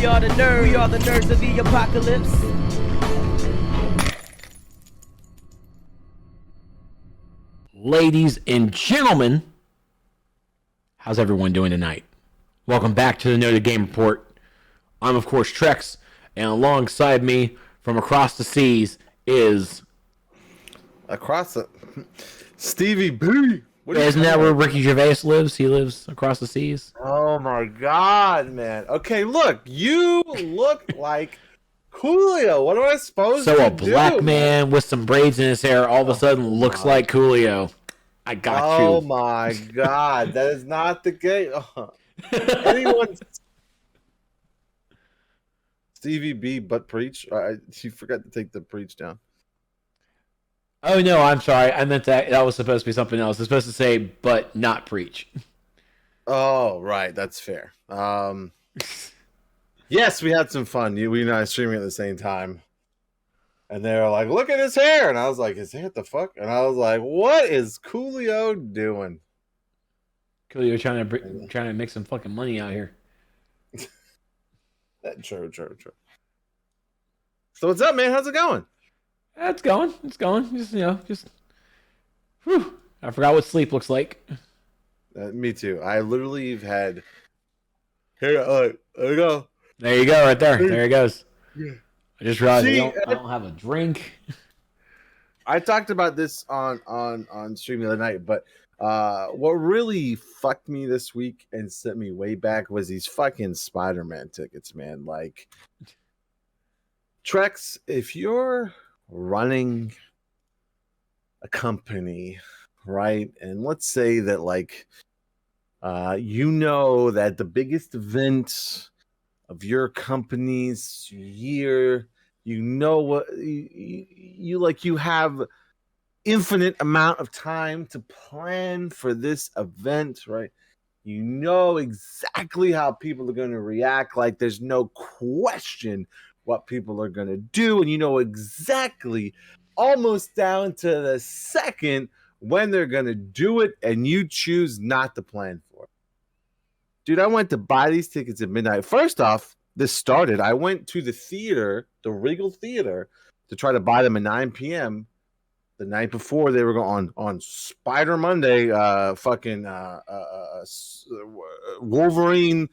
are the nerds. We are the nerds of the apocalypse. Ladies and gentlemen, how's everyone doing tonight? Welcome back to the NotA Game Report. I'm, of course, Trex, and alongside me from across the seas is... Stevie B. Isn't that where Ricky Gervais lives? He lives across the seas. Oh my God, man. Okay, look, you look like Coolio. What am I supposed to do? So a black man with some braids in his hair all of a sudden looks like Coolio. I got you. Oh my God, that is not the case. Anyone? Stevie B. But preach. She forgot to take the preach down. Oh no, I'm sorry. I meant that was supposed to be something else. It's supposed to say, but not preach. Oh, right. That's fair. Yes, we had some fun. We and I streaming at the same time. And they were like, look at his hair. And I was like, his hair, what the fuck? And I was like, what is Coolio doing? Coolio trying to make some fucking money out here. True. So what's up, man? How's it going? It's going. Just. Whew. I forgot what sleep looks like. Me too. I literally have had. Here, there you go. There you go, right there. There he goes. Yeah. I just realized I don't have a drink. I talked about this on stream the other night, but what really fucked me this week and sent me way back was these fucking Spider-Man tickets, man. Like, Trex, if you're running a company, right, and let's say that you know that the biggest event of your company's year, you know what you have infinite amount of time to plan for this event, right? You know exactly how people are going to react, like there's no question what people are going to do, and you know exactly, almost down to the second, when they're going to do it, and you choose not to plan for it. Dude, I went to buy these tickets at midnight. First off, this started, I went to the theater, the Regal Theater, to try to buy them at 9 p.m. the night before they were going on Spider Monday, Wolverine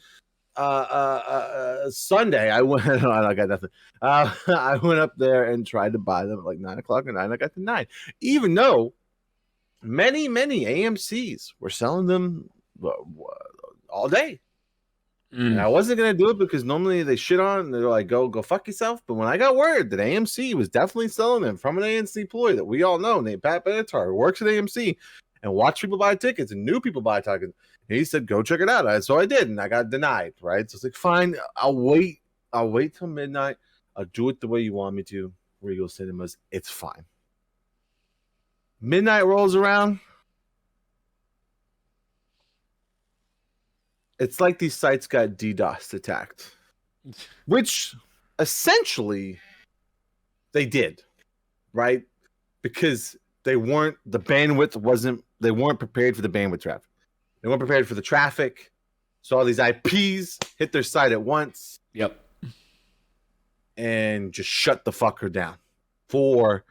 Sunday. I went. I got nothing. I went up there and tried to buy them at like 9 o'clock at night. I got the 9, even though many AMC's were selling them all day. And I wasn't gonna do it because normally they shit on and they're like, go fuck yourself. But when I got word that AMC was definitely selling them from an AMC employee that we all know named Pat Benatar, who works at AMC and watch people buy tickets and new people buy tickets, and he said, go check it out. So I did, and I got denied, right? So it's like, fine, I'll wait till midnight. I'll do it the way you want me to. Regal Cinemas, it's fine. Midnight rolls around. It's like these sites got DDoS attacked, which essentially they did, right? Because they weren't prepared for the bandwidth traffic. They weren't prepared for the traffic. So all these IPs hit their site at once. Yep. And just shut the fucker down for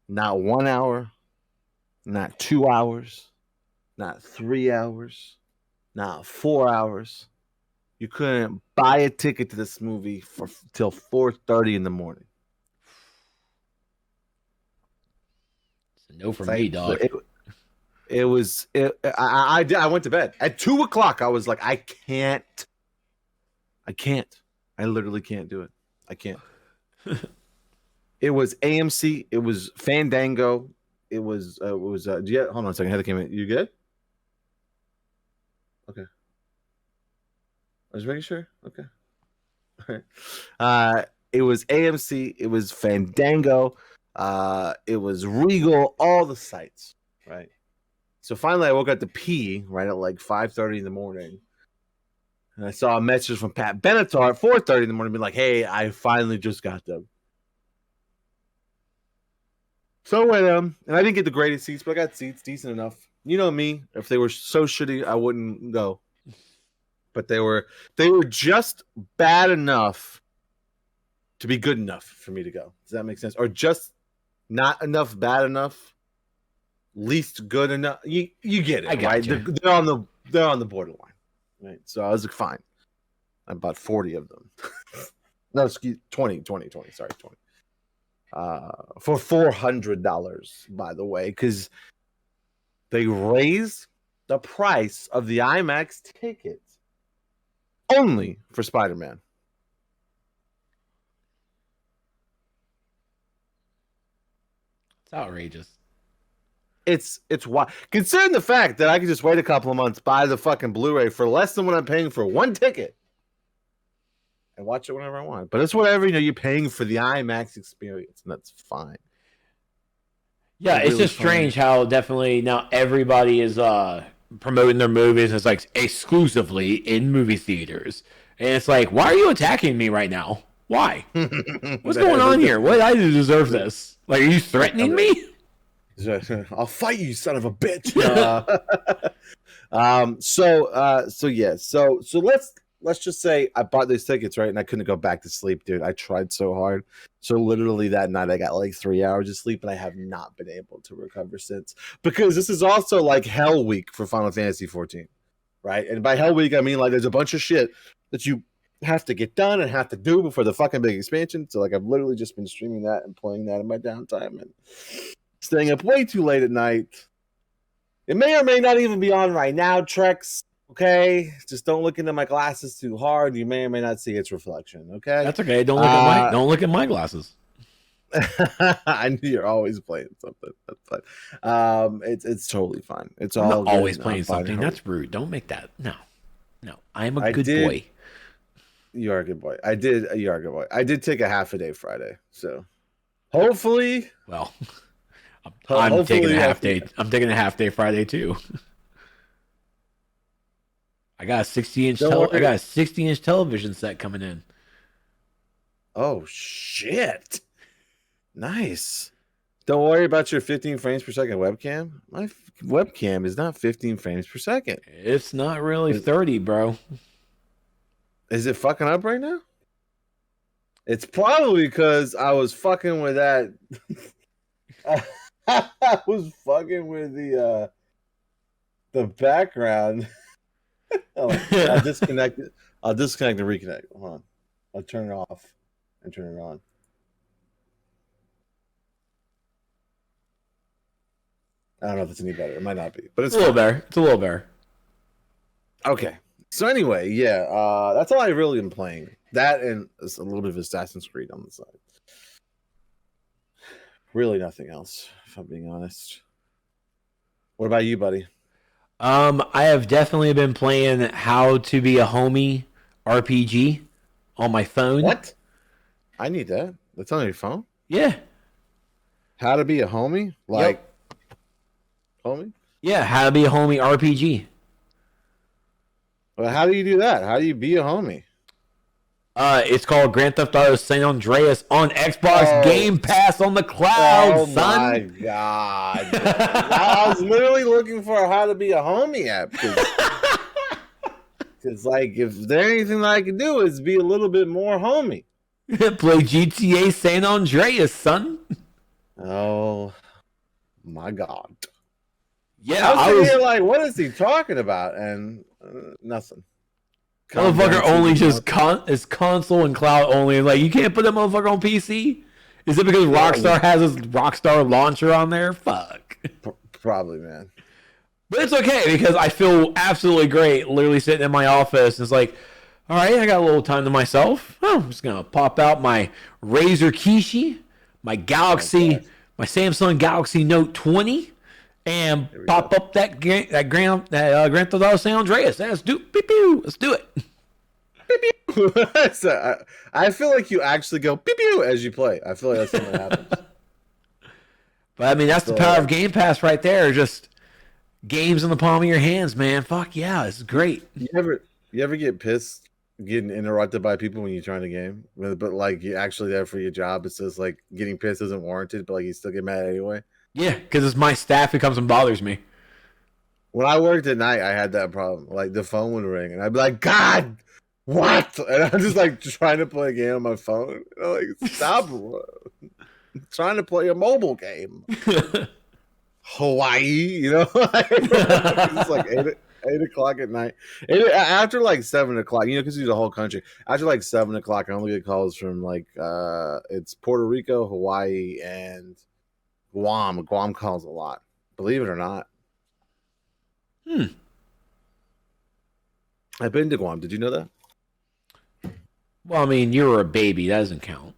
not 1 hour, not 2 hours, not 3 hours, not 4 hours. You couldn't buy a ticket to this movie till 4:30 in the morning. It's a no from me, dog. I went to bed at 2 o'clock. I was like, I can't. I literally can't do it. I can't. It was AMC. It was Fandango. Hold on a second. Heather came in. You good? Okay. I was making sure. Okay. All right. It was AMC. It was Fandango. It was Regal. All the sites. Right. So finally, I woke up to pee right at like 5:30 in the morning, and I saw a message from Pat Benatar at 4:30 in the morning, being like, "Hey, I finally just got them." So I went and I didn't get the greatest seats, but I got seats decent enough. You know me. If they were so shitty, I wouldn't go. but they were just bad enough to be good enough for me to go. Does that make sense? Or just not enough bad enough, least good enough. You get it, right? They're on the borderline, right? So I was like, fine. I bought 40 of them. No, excuse 20. Sorry, 20. For $400, by the way, because they raised the price of the IMAX ticket only for Spider-Man. It's outrageous. It's wild. Considering the fact that I could just wait a couple of months, buy the fucking Blu-ray for less than what I'm paying for one ticket, and watch it whenever I want. But it's whatever, you're paying for the IMAX experience, and that's fine. Yeah, it's really just strange how definitely now everybody is promoting their movies as like exclusively in movie theaters. And it's like, why are you attacking me right now? Why? What's going on here? What did I do to deserve this? Like, are you threatening me? I'll fight you, son of a bitch. So let's just say I bought these tickets, right? And I couldn't go back to sleep, dude. I tried so hard. So literally that night I got like 3 hours of sleep, and I have not been able to recover since. Because this is also like Hell Week for Final Fantasy 14, right? And by Hell Week, I mean like there's a bunch of shit that you have to get done and have to do before the fucking big expansion. So like I've literally just been streaming that and playing that in my downtime and staying up way too late at night. It may or may not even be on right now, Trex. Okay, just don't look into my glasses too hard. You may or may not see its reflection. Okay, that's okay. Don't look at my glasses. I knew you're always playing something. But it's totally fine. It's all not always playing something. That's rude. Don't make that. No. I'm a good boy. You are a good boy. You are a good boy. I did take a half a day Friday, so hopefully. Well, I'm taking a half day. I'm taking a half day Friday too. I got a 60-inch. I got a 60-inch television set coming in. Oh shit! Nice. Don't worry about your 15 frames per second webcam. My webcam is not 15 frames per second. It's not really 30, bro. Is it fucking up right now? It's probably because I was fucking with that. I was fucking with the background. I'll disconnect it. I'll disconnect and reconnect. Hold on. I'll turn it off and turn it on. I don't know if it's any better. It might not be, but it's a little better. It's a little better. Okay. So anyway, yeah, that's all I really am playing. That and a little bit of Assassin's Creed on the side. Really nothing else, if I'm being honest. What about you, buddy? I have definitely been playing How to Be a Homie RPG on my phone. What? I need that. That's on your phone? Yeah. How to Be a Homie? Like, homie? Yeah, How to Be a Homie RPG. Well, how do you do that? How do you be a homie? It's called Grand Theft Auto San Andreas on Xbox Game Pass on the cloud, son. Oh my god! I was literally looking for How to Be a Homie app because, like, if there's anything that I can do is be a little bit more homie. Play GTA San Andreas, son. Oh my god! Yeah, I was here like, what is he talking about? And nothing. Motherfucker only just is console and cloud only. Like, you can't put that motherfucker on PC? Is it because Rockstar has his Rockstar launcher on there? Fuck. Probably, man. But it's okay because I feel absolutely great literally sitting in my office. It's like, all right, I got a little time to myself. Oh, I'm just going to pop out my Razer Kishi, my Samsung Galaxy Note 20, and pop up that Grand Theft Auto San Andreas. Let's do it. So, I feel like you actually go pew pew as you play. I feel like that's something that happens. But I mean, that's the power of Game Pass right there. Just games in the palm of your hands, man. Fuck yeah, this is great. You ever get pissed getting interrupted by people when you're trying to game, but like you're actually there for your job? It says like getting pissed isn't warranted, but like you still get mad anyway. Yeah, because it's my staff who comes and bothers me. When I worked at night, I had that problem. Like the phone would ring, and I'd be like, "God, what?" And I'm just like trying to play a game on my phone. And I'm like, stop! I'm trying to play a mobile game. Hawaii, you know, it's like 8 o'clock at night. After like 7 o'clock, you know, because it's the whole country. After like 7 o'clock, I only get calls from like it's Puerto Rico, Hawaii, and Guam. Guam calls a lot. Believe it or not. I've been to Guam. Did you know that? Well, I mean, you were a baby. That doesn't count.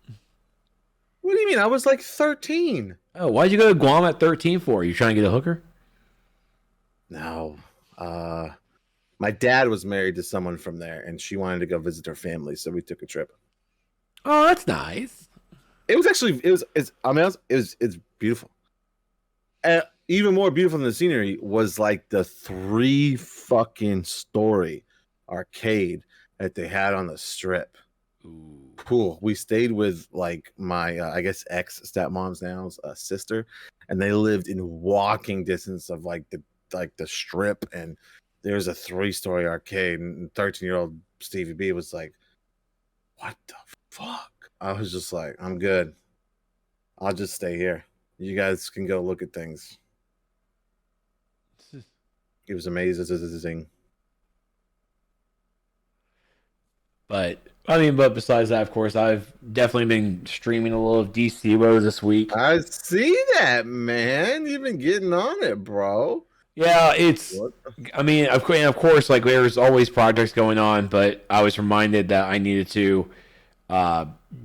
What do you mean? I was like 13. Oh, why'd you go to Guam at 13 for? You trying to get a hooker? No. My dad was married to someone from there, and she wanted to go visit her family, so we took a trip. Oh, that's nice. It was actually it's beautiful. And even more beautiful than the scenery was like the 3 fucking story arcade that they had on the strip. Ooh. Cool. We stayed with like my I guess ex stepmom's now sister, and they lived in walking distance of like the strip, and there's a 3-story arcade, and 13-year-old Stevie B was like, "What the fuck?" I was just like, "I'm good. I'll just stay here. You guys can go look at things." It was amazing. But I mean, but besides that, of course, I've definitely been streaming a little of DCWO this week. I see that, man. You've been getting on it, bro. Yeah, it's. I mean, of course, like there's always projects going on, but I was reminded that I needed to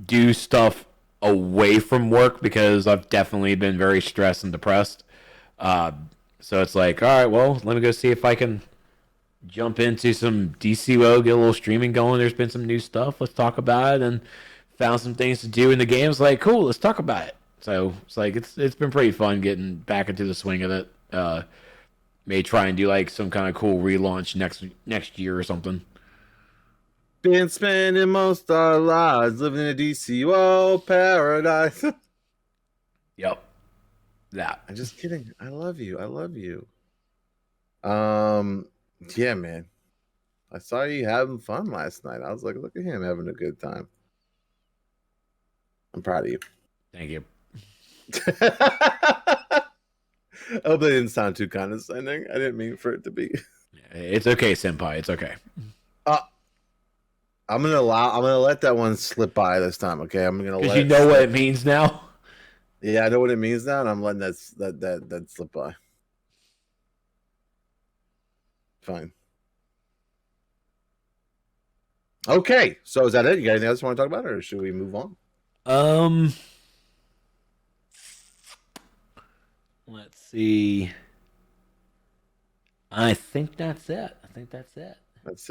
do stuff away from work because I've definitely been very stressed and depressed. So it's like, all right, well, let me go see if I can jump into some DCWO, get a little streaming going. There's been some new stuff. Let's talk about it, and found some things to do in the game. It's like, cool, let's talk about it. So it's like it's been pretty fun getting back into the swing of it. May try and do like some kind of cool relaunch next year or something. Been spending most our lives living in a DCO paradise. Yep. That. I'm just kidding. I love you. Yeah, man. I saw you having fun last night. I was like, look at him having a good time. I'm proud of you. Thank you. I hope that didn't sound too condescending. I didn't mean for it to be. It's okay, senpai. It's okay. I'm gonna let that one slip by this time. Okay, I'm gonna because you know what it means now. Yeah, I know what it means now, and I'm letting that slip by. Fine. Okay, so is that it? You got anything else you want to talk about, or should we move on? Let's see. I think that's it. That's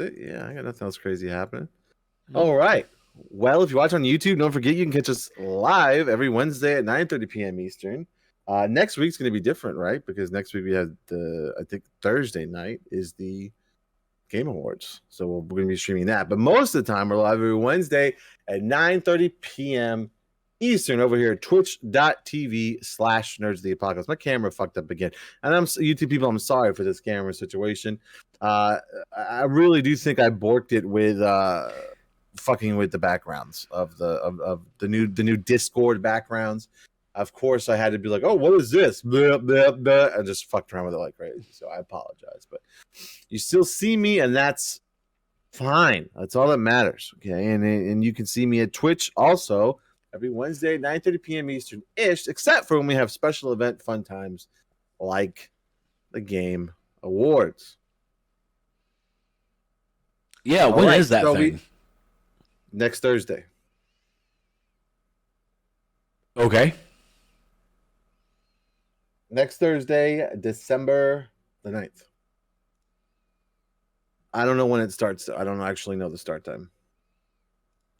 it. Yeah, I got nothing else crazy happening. All right. Well, if you watch on YouTube, don't forget you can catch us live every Wednesday at 9:30 p.m. Eastern. Next week's going to be different, right? Because next week we have I think Thursday night is the Game Awards. So we're going to be streaming that. But most of the time, we're live every Wednesday at 9:30 p.m. Eastern over here at twitch.tv/Nerds of the Apocalypse. My camera fucked up again. And YouTube people, I'm sorry for this camera situation. I really do think I borked it with fucking with the backgrounds of the new Discord backgrounds. Of course, I had to be like, "Oh, what is this?" Blah, blah, blah, and just fucked around with it like crazy. So I apologize, but you still see me, and that's fine. That's all that matters. Okay, and you can see me at Twitch also every Wednesday at 9:30 p.m. Eastern-ish, except for when we have special event fun times like the Game Awards. Yeah, when is that thing? Next Thursday. Okay. Next Thursday, December the 9th. I don't know when it starts. I don't actually know the start time.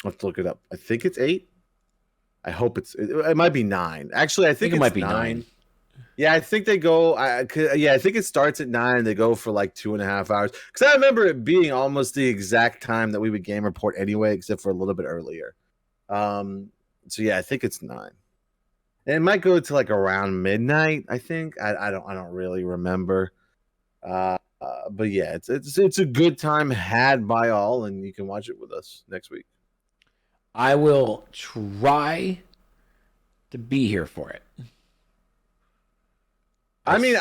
I'll have to look it up. I think it's 8. I hope it might be 9. Actually, I think it might be 9. Yeah, I think they go. I think it starts at 9. And they go for like 2.5 hours. Because I remember it being almost the exact time that we would game report anyway, except for a little bit earlier. So yeah, I think it's 9. And it might go to like around midnight. I think I don't really remember. But yeah, it's a good time had by all, and you can watch it with us next week. I will try to be here for it. I mean,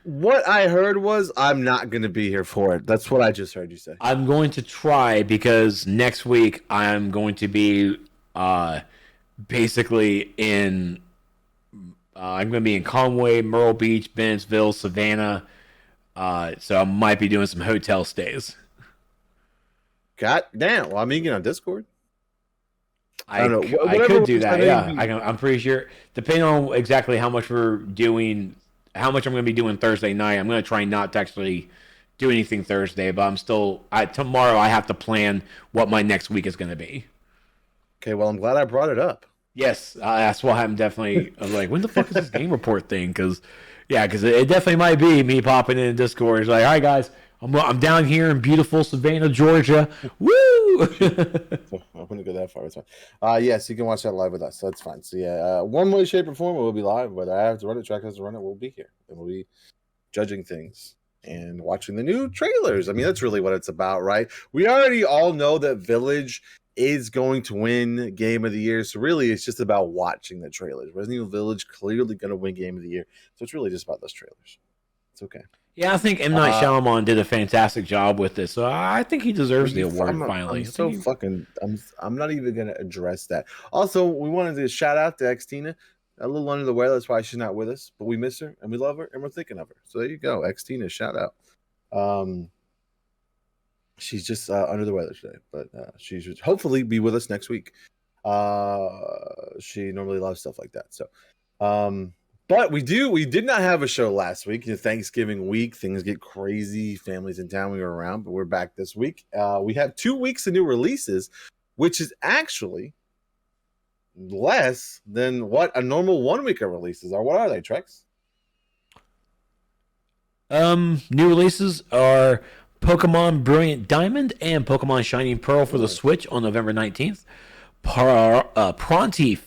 what I heard was I'm not going to be here for it. That's what I just heard you say. I'm going to try because next week I'm going to be basically in. I'm going to be in Conway, Myrtle Beach, Bennettsville, Savannah. So I might be doing some hotel stays. God damn! Well, I'm meeting on Discord. I don't know. I could do that. Yeah, I'm pretty sure. Depending on exactly how much we're doing, how much I'm going to be doing Thursday night, I'm going to try not to actually do anything Thursday. But I'm still tomorrow. I have to plan what my next week is going to be. Okay. Well, I'm glad I brought it up. Yes, that's why I'm definitely. I'm like, when the fuck is this game report thing? Because it definitely might be me popping in Discord. It's like, all right, guys, I'm down here in beautiful Savannah, Georgia. Woo! I wouldn't go that far. It's fine. Yes, you can watch that live with us. So that's fine. So yeah, one way, shape, or form, we'll be live. Whether I have to run it, Track has to run it, we'll be here and we'll be judging things and watching the new trailers. I mean, that's really what it's about, right? We already all know that Village is going to win Game of the Year. So really, it's just about watching the trailers. Resident Evil Village clearly going to win Game of the Year. So it's really just about those trailers. It's okay. Yeah, I think M. Night Shyamalan did a fantastic job with this. So I think he deserves the award finally. I'm not even going to address that. Also, we wanted to shout out to Xtina. A little under the weather. That's why she's not with us. But we miss her and we love her and we're thinking of her. So there you go. Xtina, shout out. She's just under the weather today, but she should hopefully be with us next week. She normally loves stuff like that. So, but we did not have a show last week. Thanksgiving week, things get crazy. Families in town, we were around, but we're back this week. We have 2 weeks of new releases, which is actually less than what a normal 1 week of releases are. What are they, Trex? New releases are Pokemon Brilliant Diamond and Pokemon Shining Pearl for the Switch on November 19th. Pronti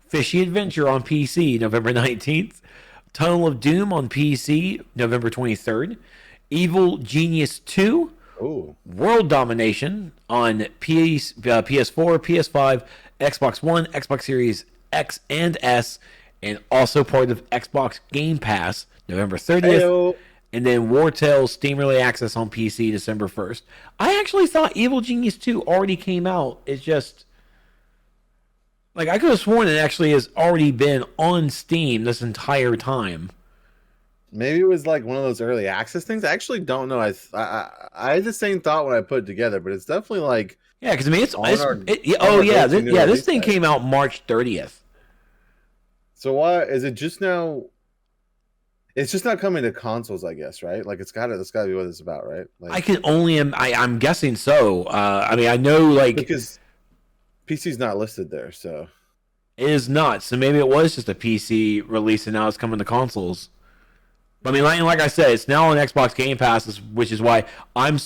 Fishy Adventure on PC November 19th. Tunnel of Doom on PC November 23rd. Evil Genius 2. Ooh. World Domination on PS4, PS5, Xbox One, Xbox Series X and S, and also part of Xbox Game Pass November 30th. Hey-o. And then War Tales Steam Early Access on PC December 1st. I actually thought Evil Genius 2 already came out. It's just, like, I could have sworn it actually has already been on Steam this entire time. Maybe it was like one of those early access things. I actually don't know. I had the same thought when I put it together, but it's definitely like, yeah, because I mean this thing came out March 30th. So why is it just now? It's just not coming to consoles, I guess, right? Like that's gotta be what it's about, right? Like, I'm guessing so. I mean, I know, like, because PC's not listed there, so it is not. So maybe it was just a PC release, and now it's coming to consoles. But I mean, like I said, it's now on Xbox Game Pass, which is why I'm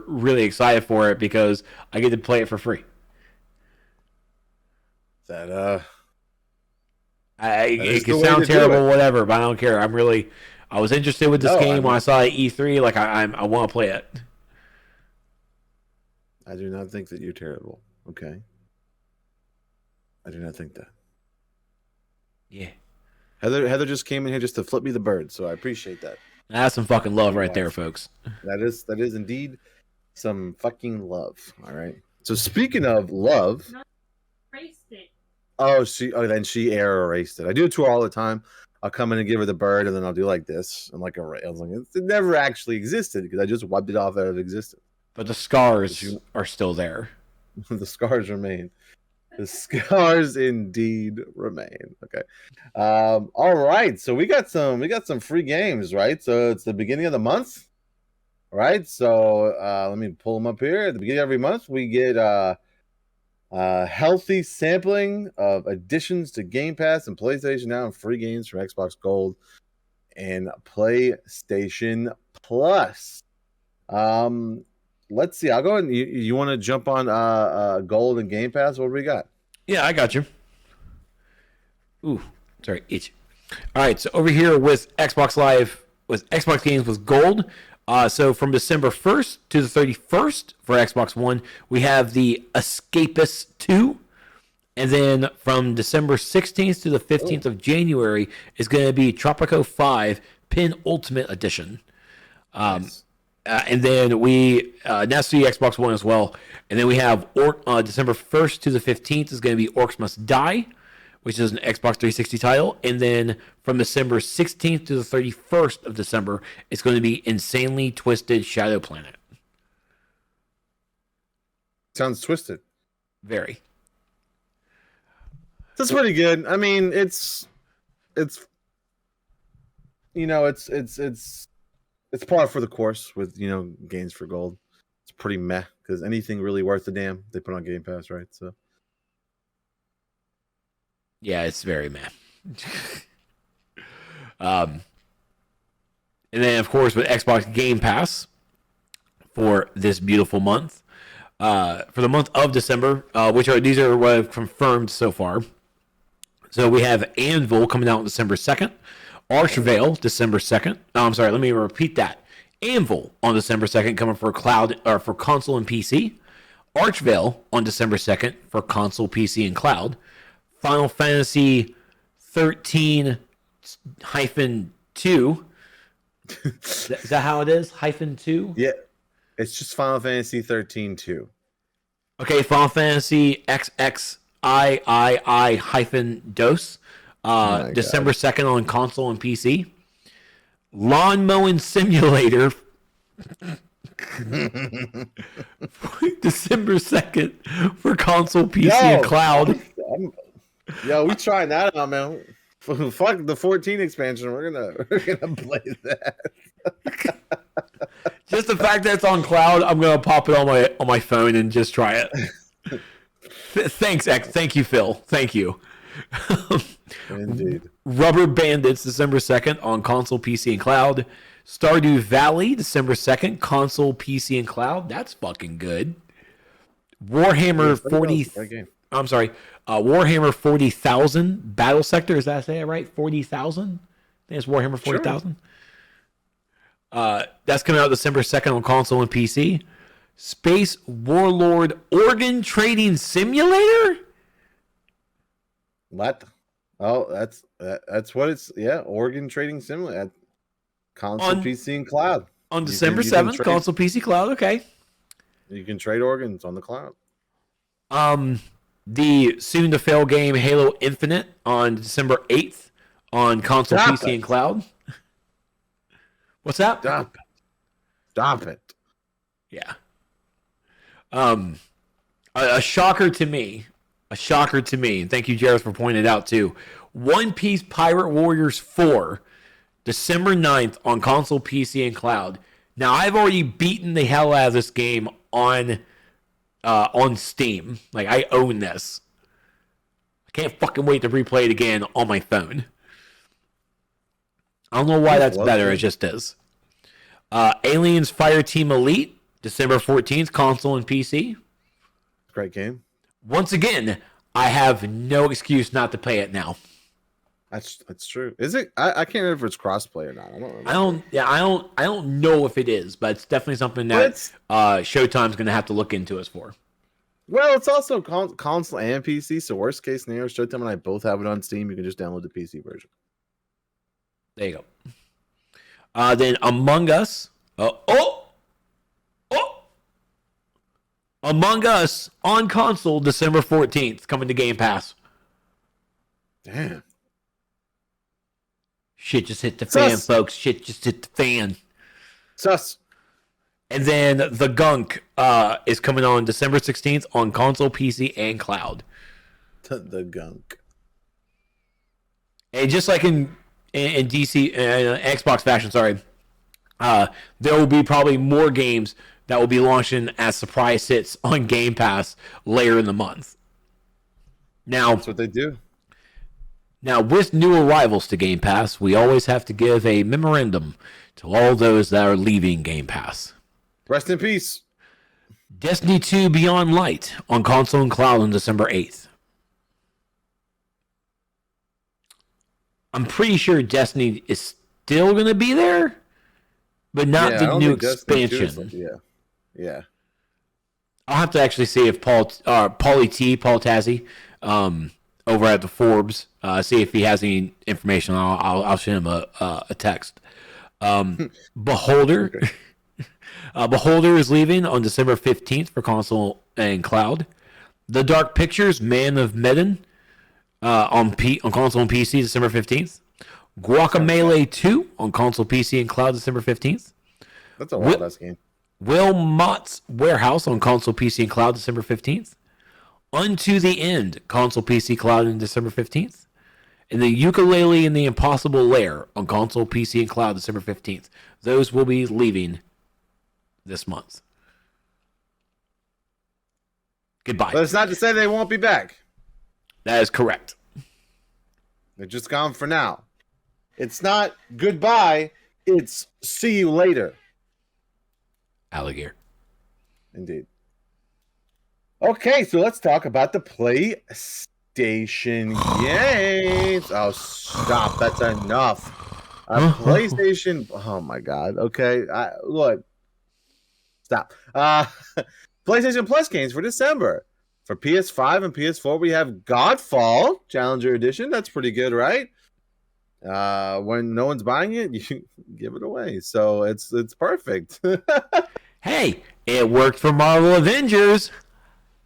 really excited for it, because I get to play it for free. It can sound terrible, whatever, but I don't care. I was interested with this game when I saw it at E3. Like, I want to play it. I do not think that you're terrible. Okay. I do not think that. Yeah. Heather just came in here just to flip me the bird, so I appreciate that. That's some fucking love right there, folks. That is indeed some fucking love. All right. So speaking of love, then she error erased it. I do it to her all the time. I'll come in and give her the bird, and then I'll do like this and like erase. I was like, it never actually existed because I just wiped it off out of existence. But the scars are still there. The scars remain. The scars indeed remain. Okay. All right. So we got some free games, right? So it's the beginning of the month, right? So let me pull them up here. At the beginning of every month, we get healthy sampling of additions to Game Pass and PlayStation Now and free games from Xbox Gold and PlayStation Plus. Let's see. I'll go ahead. You want to jump on Gold and Game Pass? What do we got? Yeah, I got you. Ooh, sorry, itch. All right, so over here with Xbox Live with Xbox games with gold. So from December 1st to the 31st for Xbox One, we have the Escapist 2. And then from December 16th to the 15th of January is going to be Tropico 5 Pin Ultimate Edition. Nice. And then that's the Xbox One as well. And then we have December 1st to the 15th is going to be Orcs Must Die, which is an Xbox 360 title. And then from December 16th to the 31st of December, it's going to be Insanely Twisted Shadow Planet. Sounds twisted. Very. That's pretty good. I mean, it's par for the course with games for gold. It's pretty meh because anything really worth a damn they put on Game Pass, right? So yeah, it's very meh. And then of course with Xbox Game Pass for this beautiful month, for the month of December, these are what I've confirmed so far. So we have Anvil coming out on December 2nd. Archvale, December 2nd. Oh, I'm sorry, let me repeat that. Anvil on December 2nd coming for for console and PC. Archvale on December 2nd for console, PC, and cloud. Final Fantasy 13-2. Is that how it is? -2? yeah, it's just Final Fantasy 13-2. Okay, Final Fantasy XXIII-DOS. December 2nd on console and PC. Lawn Mowing Simulator. December 2nd for console, PC, and cloud. We trying that out, man. Fuck the 14 expansion. We're gonna play that. Just the fact that it's on cloud, I'm gonna pop it on my phone and just try it. Thanks, X. Thank you, Phil. Thank you. Indeed. Rubber Bandits, December 2nd on console, PC, and cloud. Stardew Valley, December 2nd, console, PC, and cloud. That's fucking good. Warhammer 40. I'm sorry. Warhammer 40,000 Battle Sector. Is that say it right? 40,000? I think it's Warhammer 40,000. Sure. That's coming out December 2nd on console and PC. Space Warlord Organ Trading Simulator? What? Oh, that's what it's. Yeah, Organ Trading Simulator. Console, PC, and cloud. On December 7th, console, PC, cloud. Okay. You can trade organs on the cloud. The soon-to-fail game Halo Infinite on December 8th on console, PC, and cloud. What's that? Stop it. Yeah. A shocker to me. And thank you, Jared, for pointing it out, too. One Piece Pirate Warriors 4, December 9th on console, PC, and cloud. Now, I've already beaten the hell out of this game on Steam. Like, I own this. I can't fucking wait to replay it again on my phone. I don't know why that's better. It just is. Aliens Fireteam Elite, December 14th, console and PC. Great game. Once again, I have no excuse not to play it now. That's true. Is it? I can't remember if it's crossplay or not. I don't know if it is, but it's definitely something that Showtime's going to have to look into us for. Well, it's also console and PC. So worst case scenario, Showtime and I both have it on Steam. You can just download the PC version. There you go. Then Among Us. Among Us on console, December 14th, coming to Game Pass. Damn. Shit just hit the fan, folks. Shit just hit the fan. Sus. And then The Gunk is coming on December 16th on console, PC, and cloud. The Gunk. And just like in DC, Xbox fashion, sorry, there will be probably more games that will be launching as surprise hits on Game Pass later in the month. Now, that's what they do. Now, with new arrivals to Game Pass, we always have to give a memorandum to all those that are leaving Game Pass. Rest in peace. Destiny 2 Beyond Light on console and cloud on December 8th. I'm pretty sure Destiny is still going to be there. but not Yeah, I the don't new think Destiny 2 is expansion. yeah. I'll have to actually see if Paul Tazzy, over at the Forbes, see if he has any information. I'll send him a text. Beholder, Okay. Beholder is leaving on December 15th for console and cloud. The Dark Pictures, Man of Medan, on console and PC, December 15th. Sounds fun. Guacamelee 2 on console, PC, and cloud, December 15th. That's a wild ass game. Wilmot's Warehouse on console, PC, and cloud, December 15th. Unto the End, console, PC, cloud, on December 15th. And the Ukulele and the Impossible Lair on console, PC, and cloud, December 15th. Those will be leaving this month. Goodbye. But it's not to say they won't be back. That is correct. They're just gone for now. It's not goodbye. It's see you later. Alligator. Indeed. Okay, so let's talk about the PlayStation games. Oh, stop. That's enough. PlayStation. Oh, my God. Okay. Look. Stop. PlayStation Plus games for December. For PS5 and PS4, we have Godfall Challenger Edition. That's pretty good, right? When no one's buying it, you give it away. So it's perfect. Hey, it worked for Marvel Avengers.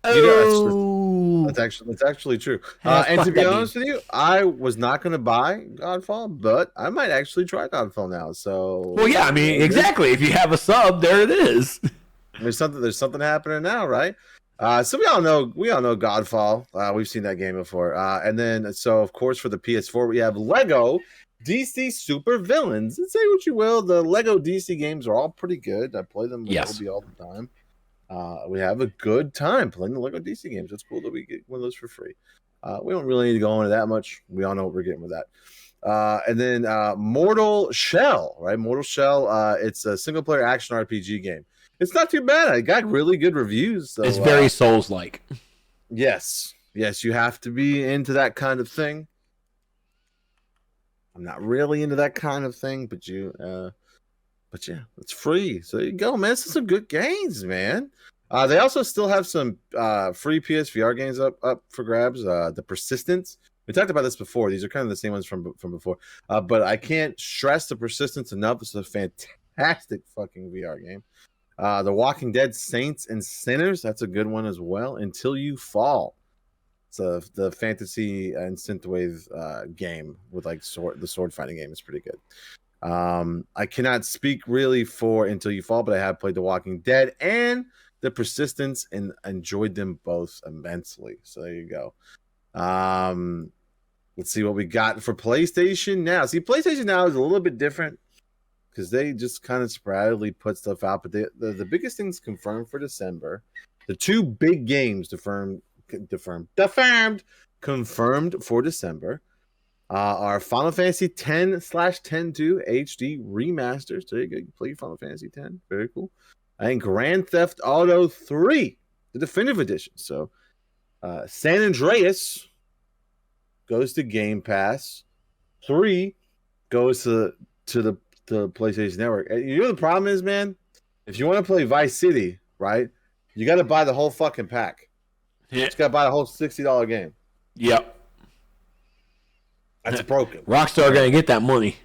Oh, that's actually true. And to be honest with you, I was not going to buy Godfall, but I might actually try Godfall now. So, well, yeah, I mean, exactly. If you have a sub, there it is. There's something happening now, right? So we all know Godfall. We've seen that game before. And then, so of course, for the PS4, we have Lego DC Super Villains. And say what you will, the Lego DC games are all pretty good. I play them with Obi all the time. We have a good time playing the Lego DC games. It's cool that we get one of those for free. We don't really need to go into that much. We all know what we're getting with that. And then Mortal Shell, right? Mortal Shell, it's a single-player action RPG game. It's not too bad. It got really good reviews. So, it's very Souls-like. Yes, you have to be into that kind of thing. I'm not really into that kind of thing, but yeah, it's free. So there you go, man. This is some good games, man. They also still have some free PSVR games up for grabs. The Persistence. We talked about this before. These are kind of the same ones from before. But I can't stress the Persistence enough. It's a fantastic fucking VR game. The Walking Dead Saints and Sinners, that's a good one as well. Until You Fall. It's the fantasy and synthwave game with like the sword fighting game is pretty good. I cannot speak really for Until You Fall, but I have played The Walking Dead and The Persistence and enjoyed them both immensely. So there you go. Let's see what we got for PlayStation Now. See, PlayStation Now is a little bit different because they just kind of sporadically put stuff out, but the biggest things confirmed for December, the two big games confirmed for December are Final Fantasy X/10-2 HD remasters. So you go, you play Final Fantasy X, very cool, and Grand Theft Auto 3, the definitive edition. So San Andreas goes to Game Pass, 3 goes to the PlayStation Network. And you know the problem is, man, if you want to play Vice City, right, you got to buy the whole fucking pack. You just got to buy the whole $60 game. Yep. That's broken. Rockstar gonna get that money.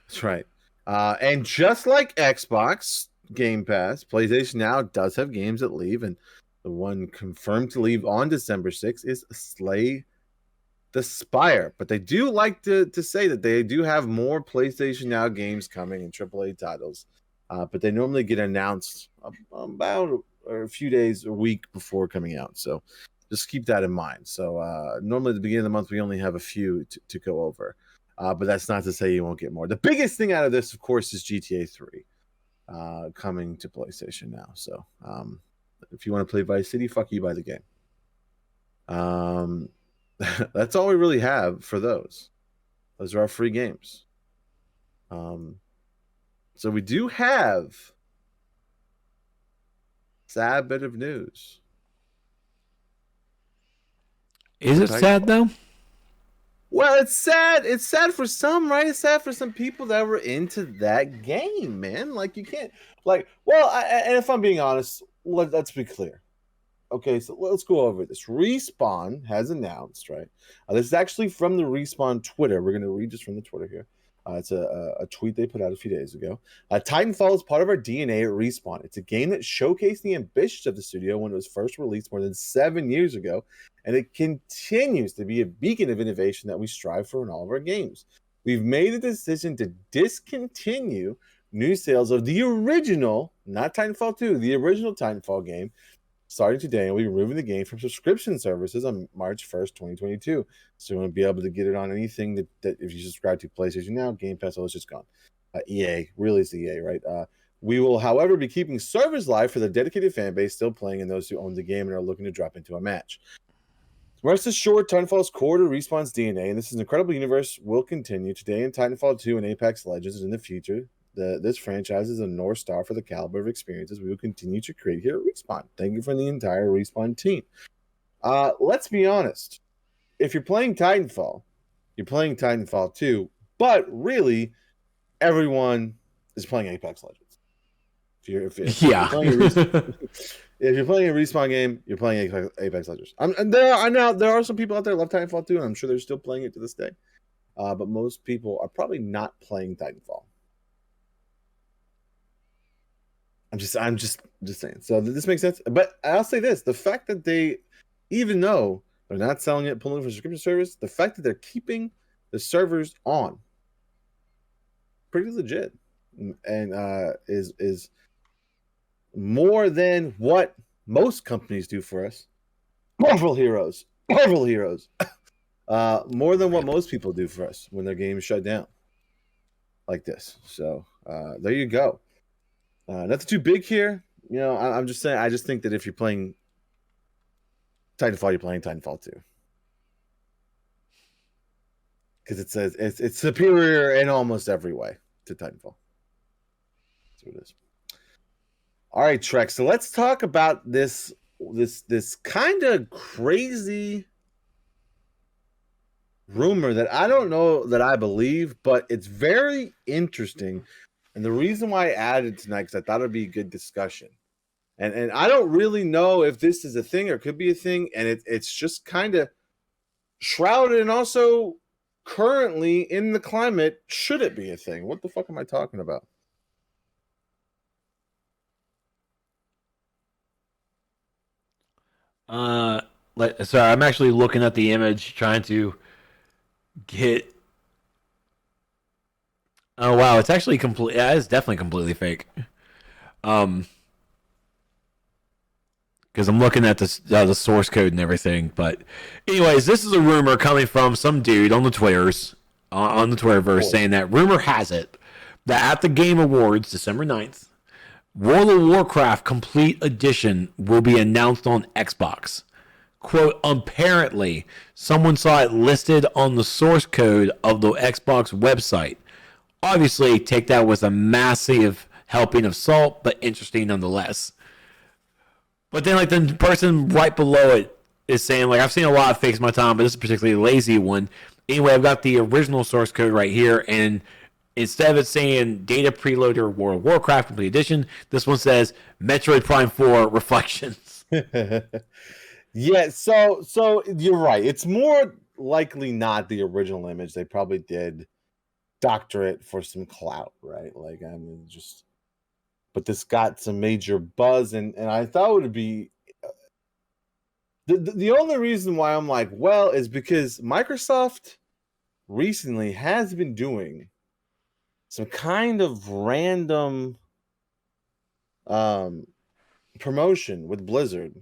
That's right. And just like Xbox Game Pass, PlayStation Now does have games that leave, and the one confirmed to leave on December 6th is Slay the Spire. But they do like to say that they do have more PlayStation Now games coming in AAA titles. But they normally get announced about a few days, a week before coming out. So just keep that in mind. So normally at the beginning of the month, we only have a few to go over. But that's not to say you won't get more. The biggest thing out of this, of course, is GTA 3 coming to PlayStation Now. So if you want to play Vice City, fuck you, buy the game. That's all we really have for those. Those are our free games. So we do have sad bit of news. Is it sad though? Well, it's sad. It's sad for some, right? It's sad for some people that were into that game, man. Like you can't, like, well, and if I'm being honest, let's be clear. Okay, so let's go over this. Respawn has announced, right? This is actually from the Respawn Twitter. We're going to read this from the Twitter here. It's a tweet they put out a few days ago. Titanfall is part of our DNA at Respawn. It's a game that showcased the ambitions of the studio when it was first released more than 7 years ago, and it continues to be a beacon of innovation that we strive for in all of our games. We've made the decision to discontinue new sales of the original, not Titanfall 2, the original Titanfall game, starting today, and we'll be removing the game from subscription services on March 1st, 2022. So you won't be able to get it on anything that if you subscribe to PlayStation Now, Game Pass, it's just gone. EA, really is the EA, right? We will, however, be keeping servers live for the dedicated fan base still playing and those who own the game and are looking to drop into a match. Rest assured, Titanfall is core to Respawn's DNA, and this is an incredible universe will continue today in Titanfall 2 and Apex Legends and in the future. This franchise is a North Star for the caliber of experiences we will continue to create here at Respawn. Thank you from the entire Respawn team. Let's be honest. If you're playing Titanfall, you're playing Titanfall 2, but really, everyone is playing Apex Legends. If you're playing a Respawn game, you're playing Apex Legends. There are some people out there who love Titanfall 2, and I'm sure they're still playing it to this day. But most people are probably not playing Titanfall. I'm just saying. So this makes sense. But I'll say this: the fact that they, even though they're not selling it, pulling for subscription service, the fact that they're keeping the servers on, pretty legit, and is more than what most companies do for us. Marvel heroes, more than what most people do for us when their games shut down, like this. So there you go. Nothing too big here. You know, I'm just saying, I just think that if you're playing Titanfall, you're playing Titanfall 2. Because it says it's superior in almost every way to Titanfall. That's what it is. All right, Trek. So let's talk about this kind of crazy rumor that I don't know that I believe, but it's very interesting. And the reason why I added tonight, because I thought it'd be a good discussion. And I don't really know if this is a thing or could be a thing. And it's just kind of shrouded and also currently in the climate, should it be a thing? What the fuck am I talking about? Sorry, I'm actually looking at the image, trying to get. Oh wow, it's actually complete. Yeah, it's definitely completely fake. Because I'm looking at the source code and everything. But, anyways, this is a rumor coming from some dude on the Twitters, on the Twitterverse, saying that rumor has it that at the Game Awards, December 9th, World of Warcraft Complete Edition will be announced on Xbox. Quote, apparently, someone saw it listed on the source code of the Xbox website. Obviously, take that with a massive helping of salt, but interesting nonetheless. But then, like, the person right below it is saying, like, I've seen a lot of fakes in my time, but this is a particularly lazy one. Anyway, I've got the original source code right here, and instead of it saying Data Preloader World of Warcraft Complete Edition, this one says Metroid Prime 4 Reflections. Yeah, so you're right. It's more likely not the original image. They probably did doctor it for some clout, right? Like, I mean, just, but this got some major buzz, and I thought it would be the only reason why I'm like, well, is because Microsoft recently has been doing some kind of random promotion with Blizzard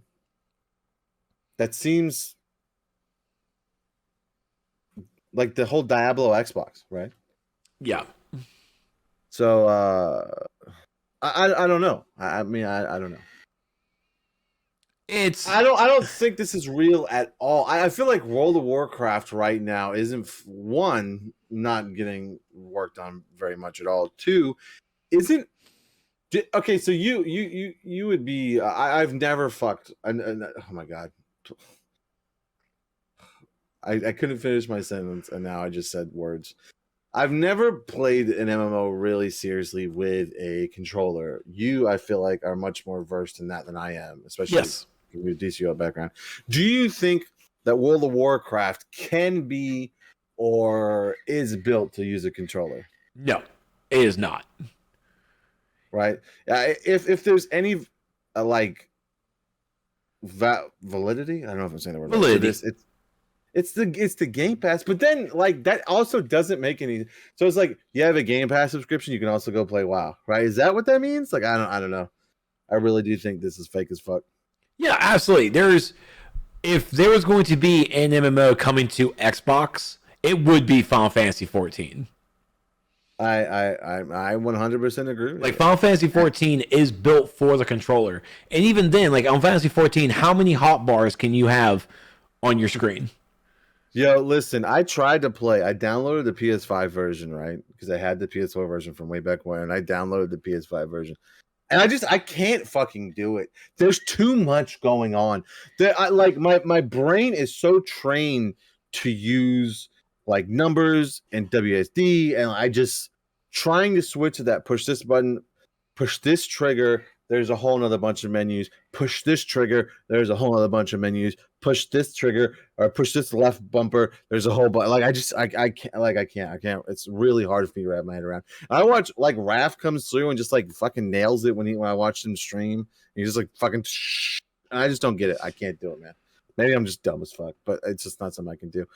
that seems like the whole Diablo Xbox, right? Yeah. So I don't know. I mean I don't know. I don't think this is real at all. I feel like World of Warcraft right now isn't, one, not getting worked on very much at all. Two, isn't okay. So you would be. I've never fucked. Oh my god. I couldn't finish my sentence, and now I just said words. I've never played an MMO really seriously with a controller. You, I feel like, are much more versed in that than I am, especially with your DCO background. Do you think that World of Warcraft can be or is built to use a controller? No, it is not. Right? If there's any like validity, I don't know if I'm saying the word validity. Right. It's the Game Pass, but then like that also doesn't make any. So it's like you have a Game Pass subscription, you can also go play WoW, right? Is that what that means? Like I don't know. I really do think this is fake as fuck. Yeah, absolutely. If there was going to be an MMO coming to Xbox, it would be Final Fantasy 14. I 100% agree with like you. Final Fantasy 14 is built for the controller, and even then, like on Fantasy 14, how many hotbars can you have on your screen? Yo, listen, I tried to play. I downloaded the PS5 version, right? Because I had the PS4 version from way back when, and I downloaded the PS5 version. And I can't fucking do it. There's too much going on. My brain is so trained to use like numbers and WSD, and I just trying to switch to that. Push this button, push this trigger. There's a whole nother bunch of menus. Push this trigger. There's a whole other bunch of menus. Push this trigger or push this left bumper. There's a whole bunch. Like I can't. It's really hard for me to wrap my head around. I watch like Raph comes through and just like fucking nails it when I watched him stream. He just like fucking. And I just don't get it. I can't do it, man. Maybe I'm just dumb as fuck, but it's just not something I can do.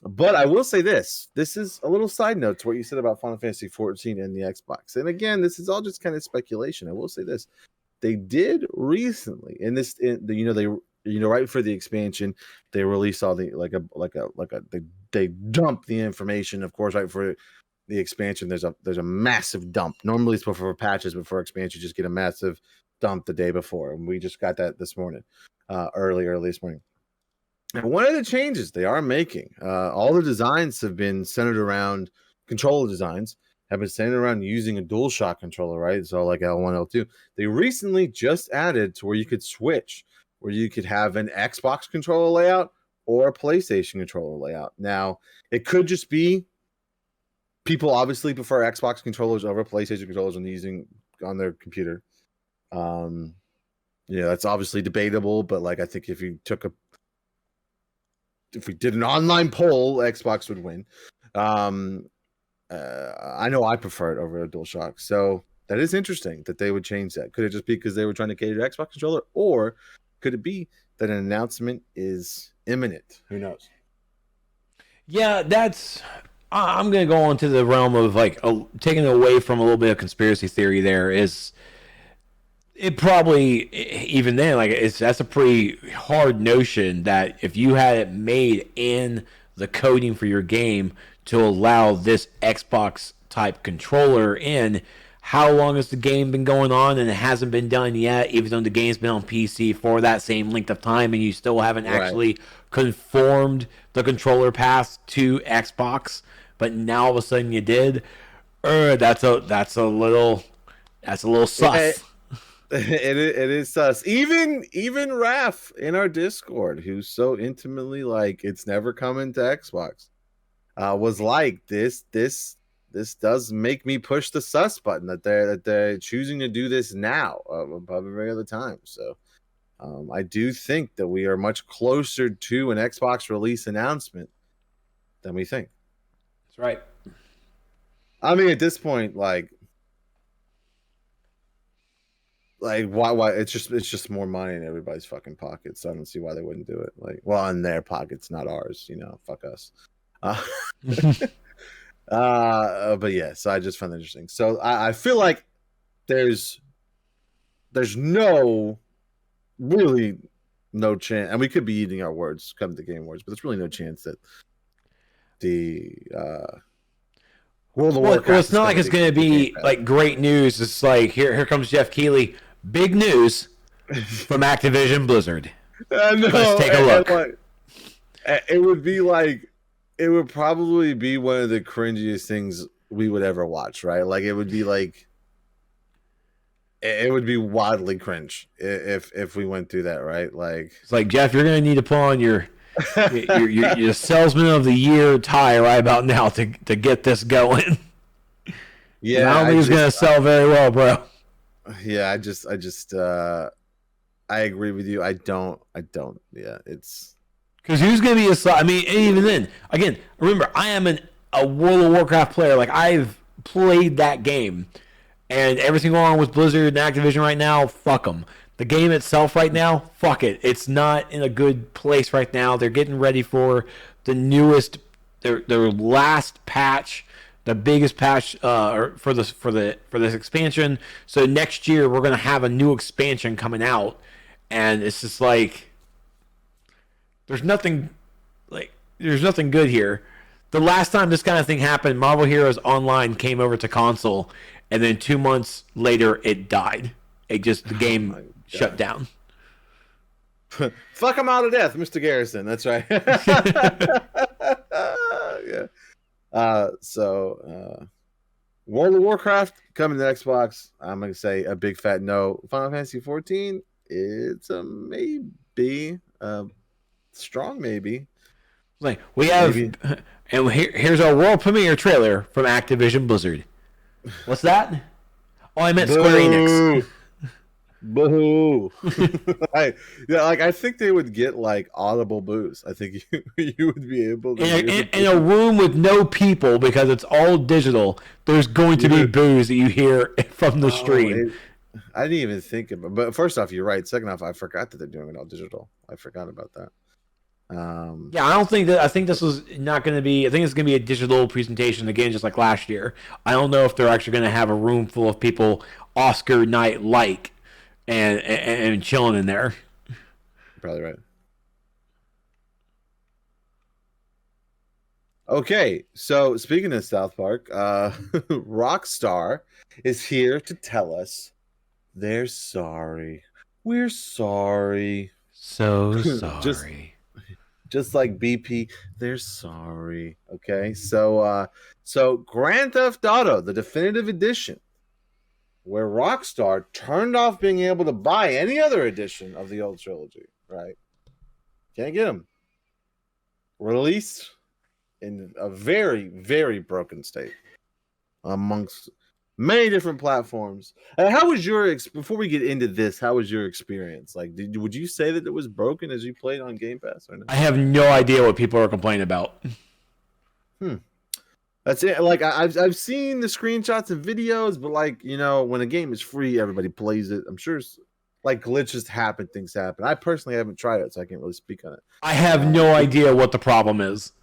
But I will say this is a little side note to what you said about Final Fantasy 14 and the Xbox. And again, this is all just kind of speculation. I will say this. They did recently right for the expansion, they released all the they dumped the information, of course, right for the expansion. There's a massive dump. Normally it's before patches, but for expansion, you just get a massive dump the day before. And we just got that this morning, early this morning. And one of the changes they are making, all the designs have been centered around controller designs, have been centered around using a DualShock controller, right? So like L1, L2. They recently just added to where you could switch, where you could have an Xbox controller layout or a PlayStation controller layout. Now, it could just be people obviously prefer Xbox controllers over PlayStation controllers when using on their computer. That's obviously debatable, but like I think if we did an online poll, Xbox would win. I know I prefer it over a DualShock. So that is interesting that they would change that. Could it just be because they were trying to cater to Xbox controller, or could it be that an announcement is imminent? Who knows? Yeah, I'm going to go on to the realm of like taking it away from a little bit of conspiracy theory. There is. It probably, even then, that's a pretty hard notion that if you had it made in the coding for your game to allow this Xbox type controller in, how long has the game been going on and it hasn't been done yet, even though the game's been on PC for that same length of time and you still haven't actually conformed the controller path to Xbox, but now all of a sudden you did. That's a little sus. It is sus. Even Raph in our Discord, who's so intimately like it's never coming to Xbox, was like this does make me push the sus button that they're choosing to do this now above every other time. So I do think that we are much closer to an Xbox release announcement than we think. That's right. I mean, at this point, like why it's just more money in everybody's fucking pockets, so I don't see why they wouldn't do it. Like, well, in their pockets, not ours, fuck us. But yeah, so I just found that interesting. So I feel like there's really no chance, and we could be eating our words come to Game Awards, but there's really no chance that the World of Warcraft. Well, it's not like it's going to be like great news. It's like here comes Jeff Keighley. Big news from Activision Blizzard. Let's take a look. It would probably be one of the cringiest things we would ever watch, right? Like it would be wildly cringe if we went through that, right? Like it's like, Jeff, you're going to need to put on your You're salesman of the year tie right about now to get this going. Yeah, I don't think it's gonna sell very well, bro. Yeah, I agree with you. I don't. Yeah, it's Because who's gonna be a? I mean, even then, again, remember, I am a World of Warcraft player. Like I've played that game, and everything going on with Blizzard and Activision right now, fuck them. The game itself right now, fuck it. It's not in a good place right now. They're getting ready for the newest, their last patch, the biggest patch for this expansion. So next year we're gonna have a new expansion coming out, and it's just like there's nothing there's nothing good here. The last time this kind of thing happened, Marvel Heroes Online came over to console, and then 2 months later it died. The game shut down. Fuck him out of death, Mr. Garrison. That's right. Yeah. World of Warcraft coming to Xbox. I'm gonna say a big fat no. Final Fantasy 14. It's a maybe. Strong maybe. Like we have, maybe. And here's our world premiere trailer from Activision Blizzard. What's that? Oh, I meant Square Enix. Boo! I think they would get like audible boos. I think you would be able to. In a room with no people because it's all digital. There's going to be boos that you hear from the stream. I didn't even think of it. But first off, you're right. Second off, I forgot that they're doing it all digital. I forgot about that. Yeah, I don't think that. I think this was not going to be. I think it's going to be a digital presentation again, just like last year. I don't know if they're actually going to have a room full of people Oscar night like. And chilling in there. Probably right. Okay, so speaking of South Park, Rockstar is here to tell us they're sorry. We're sorry. So sorry. Just like BP, they're sorry. Okay, so Grand Theft Auto, the definitive edition, where Rockstar turned off being able to buy any other edition of the old trilogy, right? Can't get them. Released in a very, very broken state amongst many different platforms. How was your before we get into this? How was your experience? Like, would you say that it was broken as you played on Game Pass or not? I have no idea what people are complaining about. That's it. Like I've seen the screenshots and videos, but like, you know, when a game is free, everybody plays it. I'm sure like glitches happen, things happen. I personally haven't tried it, so I can't really speak on it. I have no idea what the problem is.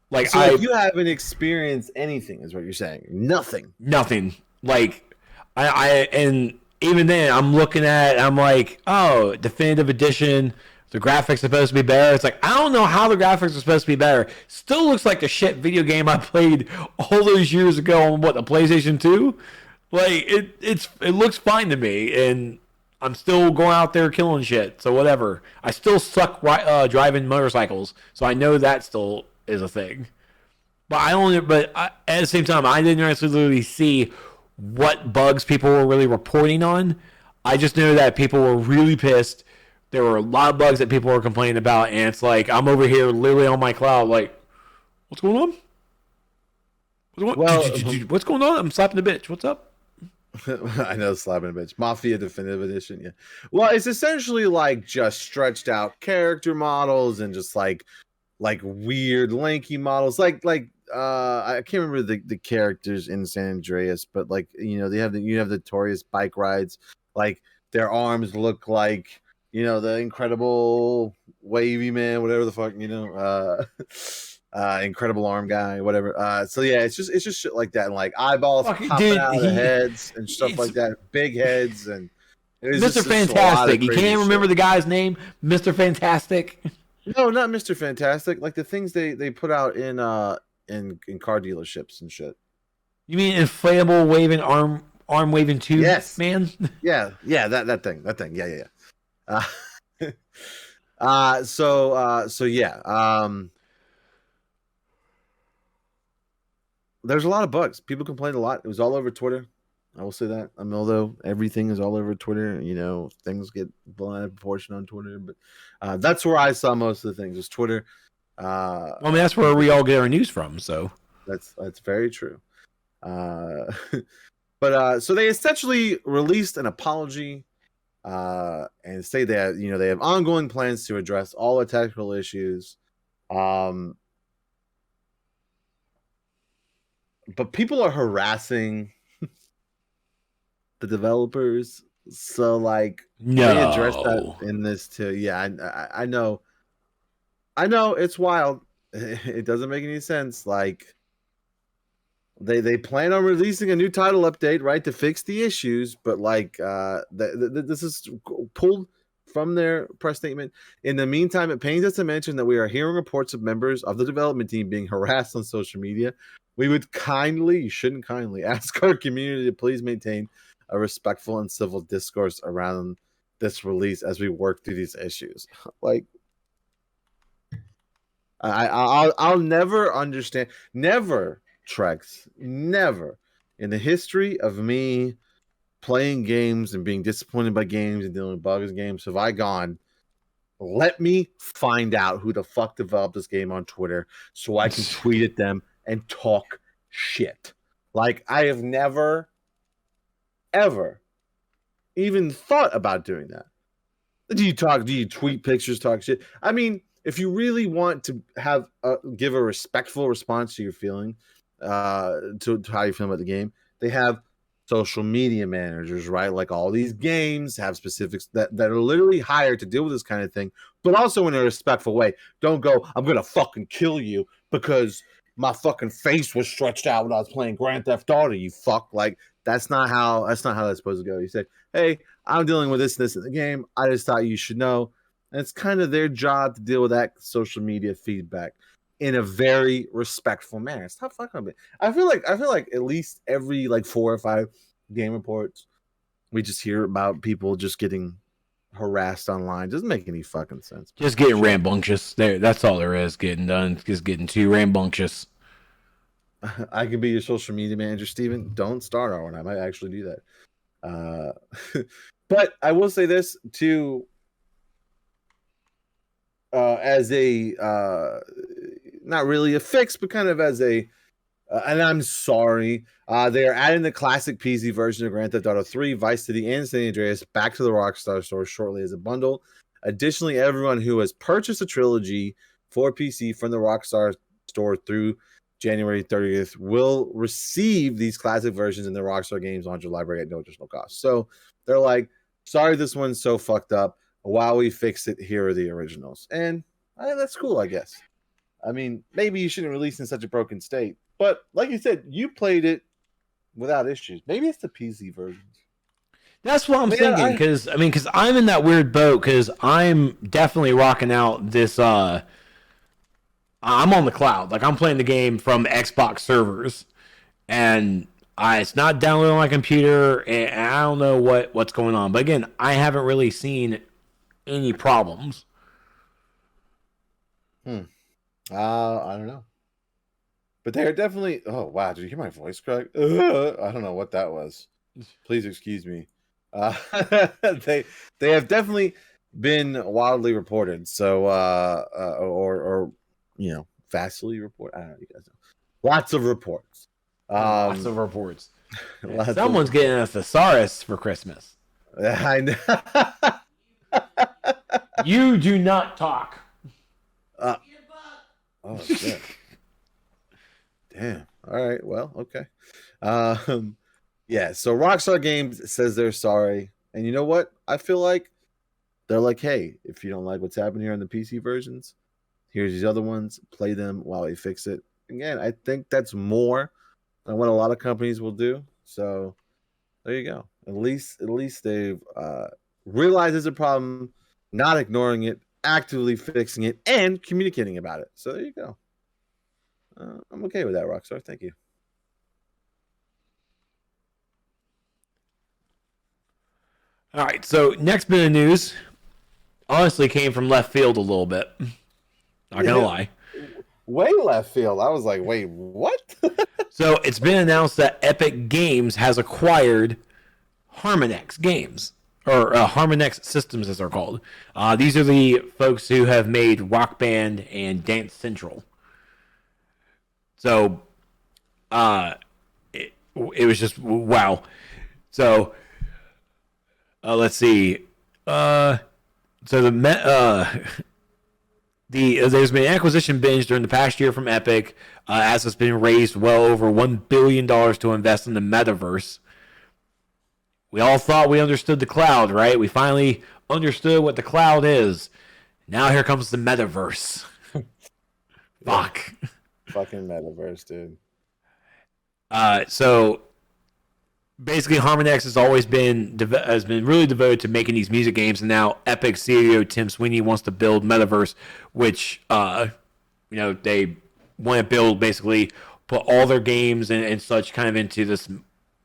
Like, so if you haven't experienced anything, is what you're saying? Nothing. Like and even then, I'm looking at. I'm like, oh, definitive edition. The graphics are supposed to be better. It's like, I don't know how the graphics are supposed to be better. Still looks like the shit video game I played all those years ago on the PlayStation 2. Like it looks fine to me, and I'm still going out there killing shit. So whatever. I still suck driving motorcycles, so I know that still is a thing. But at the same time, I didn't necessarily see what bugs people were really reporting on. I just know that people were really pissed. There were a lot of bugs that people were complaining about, and it's like, I'm over here literally on my cloud like, what's going on? What's going on? I'm slapping the bitch. What's up? I know, slapping a bitch. Mafia Definitive Edition, yeah. Well, it's essentially like just stretched out character models and just like weird lanky models. I can't remember the characters in San Andreas, but like, you know, you have the notorious bike rides. Like their arms look like, you know, the Incredible Wavy Man, whatever the fuck, you know, Incredible Arm Guy, whatever. So yeah, it's just shit like that, and like eyeballs popping out of heads and stuff like that, big heads, and Mr. Fantastic. You can't remember the guy's name, Mr. Fantastic. No, not Mr. Fantastic. Like the things they put out in car dealerships and shit. You mean inflatable waving arm waving tube? Yes, man. Yeah, that thing. Yeah. So yeah. There's a lot of bugs. People complained a lot. It was all over Twitter. I will say that. I mean, although everything is all over Twitter, things get blown out of proportion on Twitter. But that's where I saw most of the things was Twitter. Well, I mean, that's where we all get our news from. So that's very true. But so they essentially released an apology and say that they have ongoing plans to address all the technical issues. But people are harassing the developers, so like no, they address that in this too. Yeah, I know it's wild. It doesn't make any sense. Like they plan on releasing a new title update, right, to fix the issues, but like this is pulled from their press statement. In the meantime, it pains us to mention that we are hearing reports of members of the development team being harassed on social media. We would you shouldn't kindly ask our community to please maintain a respectful and civil discourse around this release as we work through these issues. Like, I'll never understand. Never, Trex, never in the history of me playing games and being disappointed by games and dealing with bugs in games have I gone, let me find out who the fuck developed this game on Twitter so I can tweet at them and talk shit. Like, I have never, ever even thought about doing that. Do you tweet pictures, talk shit? I mean, if you really want to give a respectful response to your feeling, to how you feel about the game, they have social media managers, right? Like all these games have specifics that are literally hired to deal with this kind of thing, but also in a respectful way. Don't go, I'm gonna fucking kill you because my fucking face was stretched out when I was playing Grand Theft Auto, you fuck. Like that's not how that's supposed to go. You say, hey, I'm dealing with this in the game. I just thought you should know. And it's kind of their job to deal with that social media feedback in a very respectful manner. Stop fucking with me. I feel like at least every like 4 or 5 game reports, we just hear about people just getting harassed online. Doesn't make any fucking sense. Just getting rambunctious. That's all there is getting done. Just getting too rambunctious. I can be your social media manager, Steven. Don't start on. I might actually do that. But I will say this too. As a not really a fix, but kind of as a and I'm sorry, they are adding the classic PC version of Grand Theft Auto 3, Vice City, and San Andreas back to the Rockstar store shortly as a bundle. Additionally, everyone who has purchased a trilogy for PC from the Rockstar store through January 30th will receive these classic versions in the Rockstar Games launcher library at no additional cost. So they're like, sorry, this one's so fucked up. While we fix it, here are the originals. And that's cool, I guess. I mean, maybe you shouldn't release in such a broken state. But like you said, you played it without issues. Maybe it's the PC version. That's what I'm thinking. Because I'm in that weird boat. Because I'm definitely rocking out this. I'm on the cloud. Like I'm playing the game from Xbox servers, and it's not downloading on my computer, and I don't know what's going on. But again, I haven't really seen any problems. I don't know. But they're definitely... Oh, wow. Did you hear my voice crack? I don't know what that was. Please excuse me. They have definitely been wildly reported. So, or vastly reported. I don't know. You guys know. Lots of reports. Lots of reports. Someone's getting a thesaurus for Christmas. I know. You do not talk. Oh, shit. Damn. All right. Well, okay. Yeah. So Rockstar Games says they're sorry, and you know what? I feel like they're like, hey, if you don't like what's happening here on the PC versions, here's these other ones. Play them while we fix it. Again, I think that's more than what a lot of companies will do. So there you go. At least they've realized there's a problem, not ignoring it, actively fixing it, and communicating about it. So there you go. I'm okay with that, Rockstar. Thank you. All right, so next bit of news honestly came from left field a little bit. Not gonna lie. Way left field. I was like, wait, what? So it's been announced that Epic Games has acquired Harmonix Games, or Harmonix Systems as they're called. These are the folks who have made Rock Band and Dance Central. So it was just wow. So let's see. So there's been an acquisition binge during the past year from Epic, as it's been raised well over $1 billion to invest in the metaverse. We all thought we understood the cloud, right? We finally understood what the cloud is. Now here comes the metaverse. Fuck. Fucking metaverse, dude. So basically, Harmonix has always been really devoted to making these music games, and now Epic CEO Tim Sweeney wants to build metaverse, which they want to build, basically put all their games and such kind of into this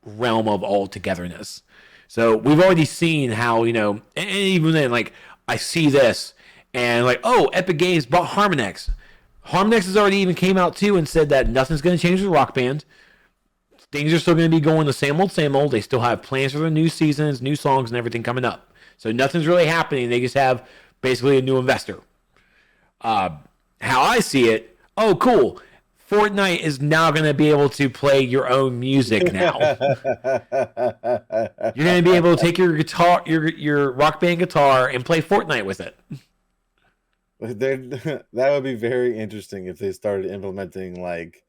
realm of all togetherness. So we've already seen how, and even then, like, I see this and like, oh, Epic Games bought Harmonix. Harmonix has already even came out too and said that nothing's going to change with Rock Band. Things are still going to be going the same old, same old. They still have plans for the new seasons, new songs, and everything coming up. So nothing's really happening. They just have basically a new investor. How I see it, oh, cool. Fortnite is now going to be able to play your own music now. You're going to be able to take your guitar, your Rock Band guitar, and play Fortnite with it. That would be very interesting if they started implementing like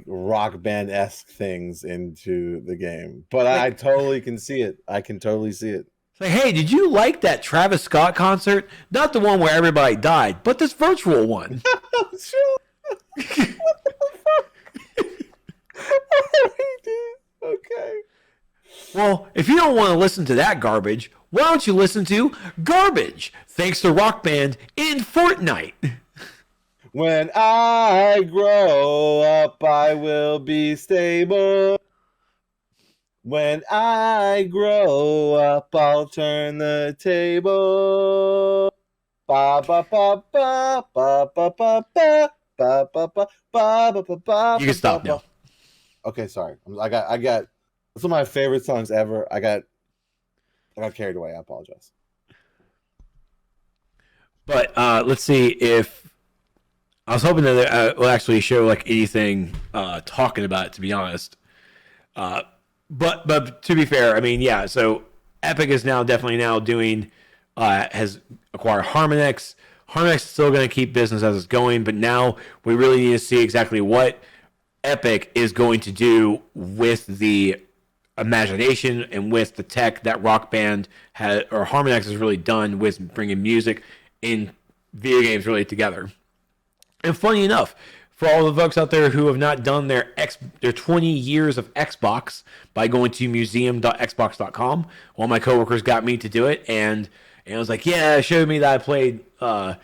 Rock Band-esque things into the game. But I totally can see it. I can totally see it. Like, hey, did you like that Travis Scott concert? Not the one where everybody died, but this virtual one. Sure. What the fuck? Okay. Well, if you don't want to listen to that garbage, why don't you listen to Garbage? Thanks to Rock Band in Fortnite. When I grow up, I will be stable. When I grow up, I'll turn the table. Ba ba ba ba ba ba ba ba. Ba, ba, ba, ba, ba, ba, ba, you can stop now. Okay, sorry. I got. It's one of my favorite songs ever. I got carried away. I apologize. But let's see if I was hoping that it will actually show like anything talking about it. To be honest, but to be fair, I mean, yeah. So Epic is now definitely doing has acquired Harmonix. Harmonix is still going to keep business as it's going, but now we really need to see exactly what Epic is going to do with the imagination and with the tech that Rock Band or Harmonix has really done with bringing music in video games really together. And funny enough, for all the folks out there who have not done their 20 years of Xbox by going to museum.xbox.com, one of my coworkers got me to do it, and I was like, yeah, it showed me that I played, what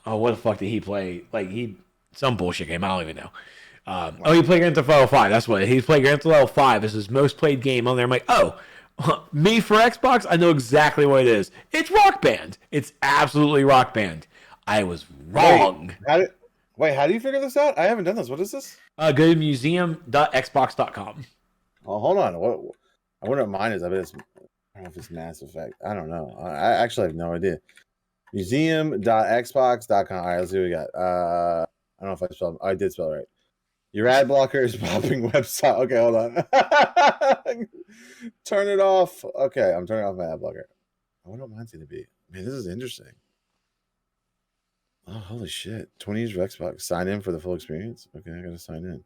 the fuck did he play? Like, some bullshit game, I don't even know. He played Grand Theft Auto 5, that's what he played. Grand Theft Auto 5 is his most played game on there. I'm like, oh, me for Xbox? I know exactly what it is. It's Rock Band. It's absolutely Rock Band. I was wrong. Wait, how do you figure this out? I haven't done this. What is this? Go to museum.xbox.com. Oh, hold on. What? I wonder what mine is. I bet it's... I don't know if it's Mass Effect. I don't know. I actually have no idea. Museum.xbox.com. All right, let's see what we got. I don't know if I spelled. I did spell it right. Your ad blocker is popping website. Okay, hold on. Turn it off. Okay, I'm turning off my ad blocker. I wonder what mine's going to be. Man, this is interesting. Oh, holy shit. 20 years of Xbox. Sign in for the full experience? Okay, I got to sign in.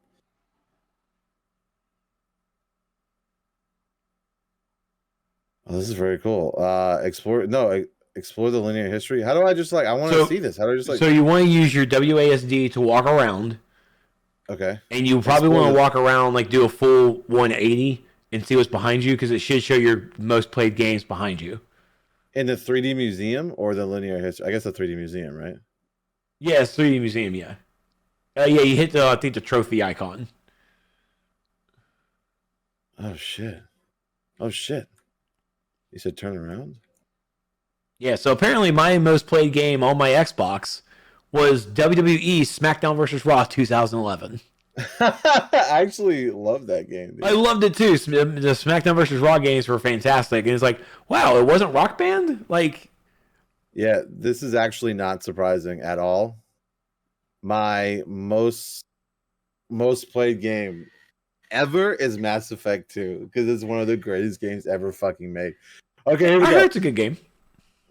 Oh, this is very cool. Explore the linear history. How do I just I want to see this. How do I just So you want to use your WASD to walk around. Okay. And you probably want to walk around, do a full 180 and see what's behind you, because it should show your most played games behind you. In the 3D museum or the linear history? I guess the 3D museum, right? Yeah, it's 3D museum, yeah. You hit the trophy icon. Oh, shit. You said turn around? Yeah, so apparently my most played game on my Xbox was WWE SmackDown vs. Raw 2011. I actually love that game, dude. I loved it too. The SmackDown versus Raw games were fantastic, and it's like, wow, it wasn't Rock Band. Like, Yeah, this is actually not surprising at all. My most played game ever is Mass Effect 2 because it's one of the greatest games ever fucking made. Okay, here we I go. heard it's a good game.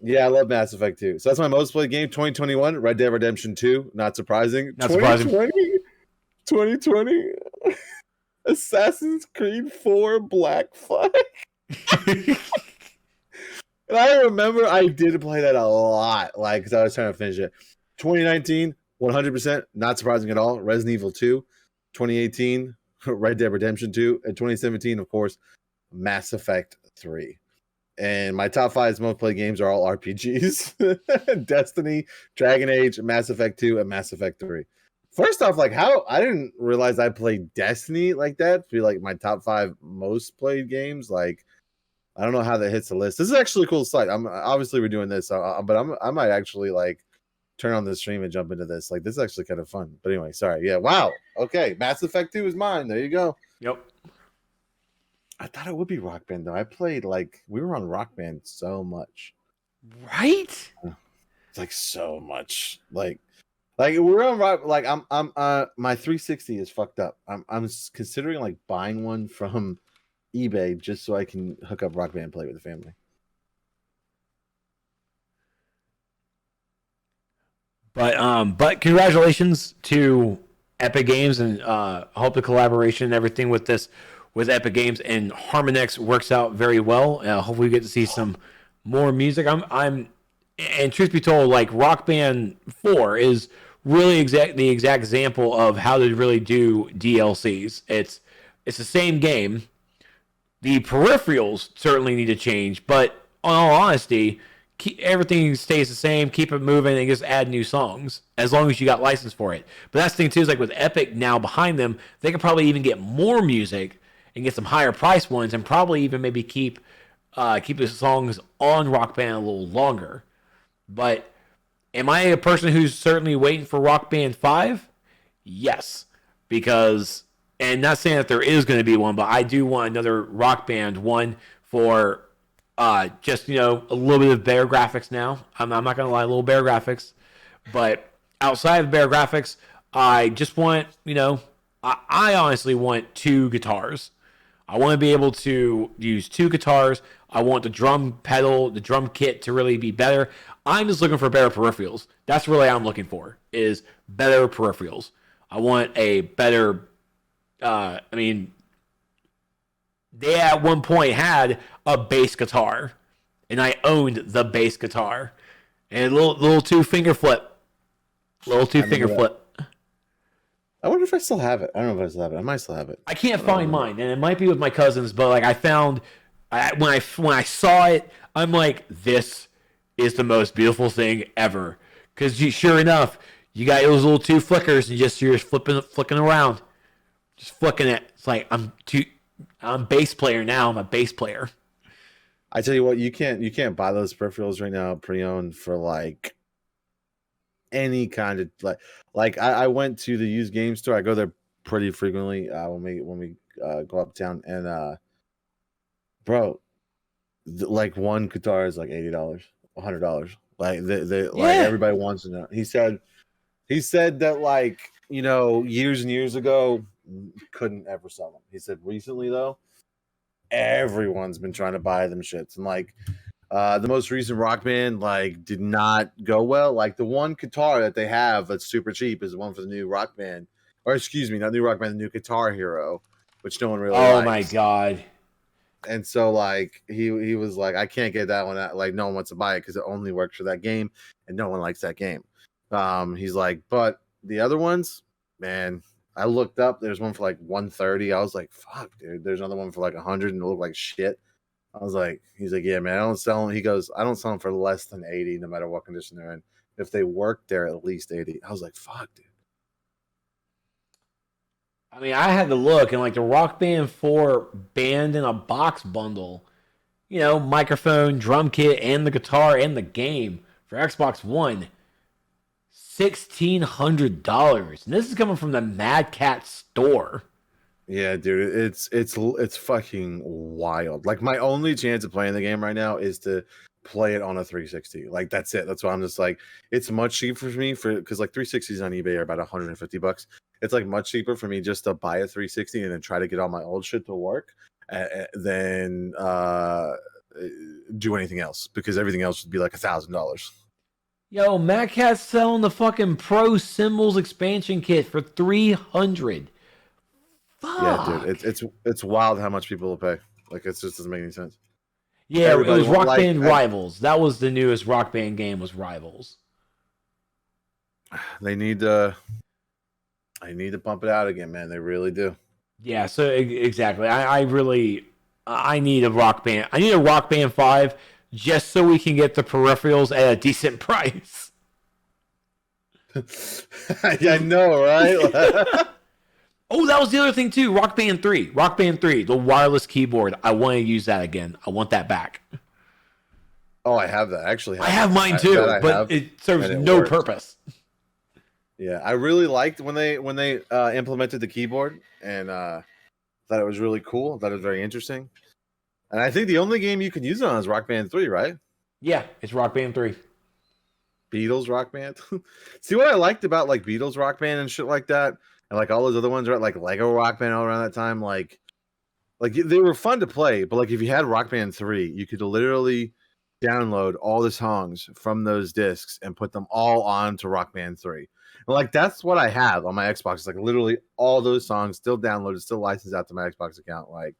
Yeah, I love Mass Effect 2. So that's my most played game. 2021, Red Dead Redemption 2. Not surprising. Not surprising. 2020, Assassin's Creed 4 Black Flag. And I remember I did play that a lot, like, because I was trying to finish it. 2019, 100%, not surprising at all. Resident Evil 2. 2018, Red Dead Redemption 2. And 2017, of course, Mass Effect 3. And my top 5 most played games are all RPGs. Destiny, Dragon Age, Mass Effect 2, and Mass Effect 3. First off, like, how I didn't realize I played Destiny like that to be like my top 5 most played games. Like, I don't know how that hits the list. This is actually a cool site. I'm obviously we're doing this, but I might actually like turn on the stream and jump into this. Like, this is actually kind of fun. But anyway, sorry. Yeah, wow. Okay, Mass Effect 2 is mine. There you go. Yep. I thought it would be Rock Band though. I played like we were on Rock Band so much. Right? It's like so much. Like we're on Rock. Like I'm my 360 is fucked up. I'm considering like buying one from eBay just so I can hook up Rock Band and play with the family. But congratulations to Epic Games, and hope the collaboration and everything with this with Epic Games and Harmonix works out very well. Hopefully we get to see some more music. And truth be told, like Rock Band 4 is really the exact example of how to really do DLCs. It's the same game. The peripherals certainly need to change, but in all honesty, everything stays the same. Keep it moving and just add new songs as long as you got license for it. But that's the thing too, is like with Epic now behind them, they could probably even get more music and get some higher price ones, and probably even maybe keep the songs on Rock Band a little longer. But am I a person who's certainly waiting for Rock Band 5? Yes, because, and not saying that there is going to be one, but I do want another Rock Band one for just, a little bit of better graphics now. I'm not going to lie, a little better graphics. But outside of better graphics, I just want, I honestly want 2 guitars. I want to be able to use 2 guitars. I want the drum pedal, the drum kit to really be better. I'm just looking for better peripherals. That's really what I'm looking for, is better peripherals. I want a better, they at one point had a bass guitar, and I owned the bass guitar. And a little 2 finger flip. Little 2 finger flip. I wonder if I still have it. I don't know if I still have it. I might still have it. I can't find mine, and it might be with my cousins, but like I found, when I saw it, I'm like, this is the most beautiful thing ever. Because sure enough, you got those little 2 flickers, and you're flicking around, just flicking it. It's like I'm bass player now. I'm a bass player. I tell you what, you can't buy those peripherals right now pre-owned for like any kind of like I went to the used game store. I go there pretty frequently when we go uptown, and bro, like one guitar is like $80, $100. Like like everybody wants to know. He said that like years and years ago couldn't ever sell them. He said recently though, everyone's been trying to buy them shits, and like the most recent Rock Band like did not go well. Like the one guitar that they have that's super cheap is the one for the new Rock Band, or excuse me, not new Rock Band, the new Guitar Hero, which no one really likes. My god. And so like he was like, I can't get that one. Like no one wants to buy it because it only works for that game, and no one likes that game. He's like, but the other ones, man, I looked up. There's one for like 130. I was like, fuck, dude. There's another one for like 100, and it looked like shit. I was like, he's like, yeah, man, I don't sell them. He goes, I don't sell them for less than 80, no matter what condition they're in. If they work, they're at least 80. I was like, fuck, dude. I mean, I had to look, and like the Rock Band 4 band in a box bundle, microphone, drum kit, and the guitar and the game for Xbox One, $1,600, and this is coming from the Mad Cat store. Yeah, dude, it's fucking wild. Like my only chance of playing the game right now is to play it on a 360. Like that's it. That's why I'm just like, it's much cheaper for me because like 360s on eBay are about $150. It's like much cheaper for me just to buy a 360 and then try to get all my old shit to work than do anything else, because everything else would be like $1,000. Yo, Mad Cat's selling the fucking Pro Symbols expansion kit for $300. Fuck. Yeah, dude, it's wild how much people will pay. Like it just doesn't make any sense. Yeah, Everybody it was Rock like- Band Rivals. That was the newest Rock Band game, was Rivals. They need to pump it out again, man. They really do. Yeah, so exactly. I need a Rock Band. I need a Rock Band 5 just so we can get the peripherals at a decent price. Yeah, I know, right? Oh, that was the other thing too. Rock Band 3, the wireless keyboard. I want to use that again. I want that back. Oh, I have that. Actually, I have mine too, but it serves no purpose. Yeah, I really liked when they implemented the keyboard, and thought it was really cool. Thought it was very interesting. And I think the only game you can use it on is Rock Band 3, right? Yeah, it's Rock Band 3. Beatles Rock Band. See what I liked about like Beatles Rock Band and shit like that, and like all those other ones, right? Like Lego Rock Band all around that time, like they were fun to play. But like if you had Rock Band 3, you could literally download all the songs from those discs and put them all onto Rock Band 3. And like that's what I have on my Xbox. It's like literally all those songs still downloaded, still licensed out to my Xbox account. Like,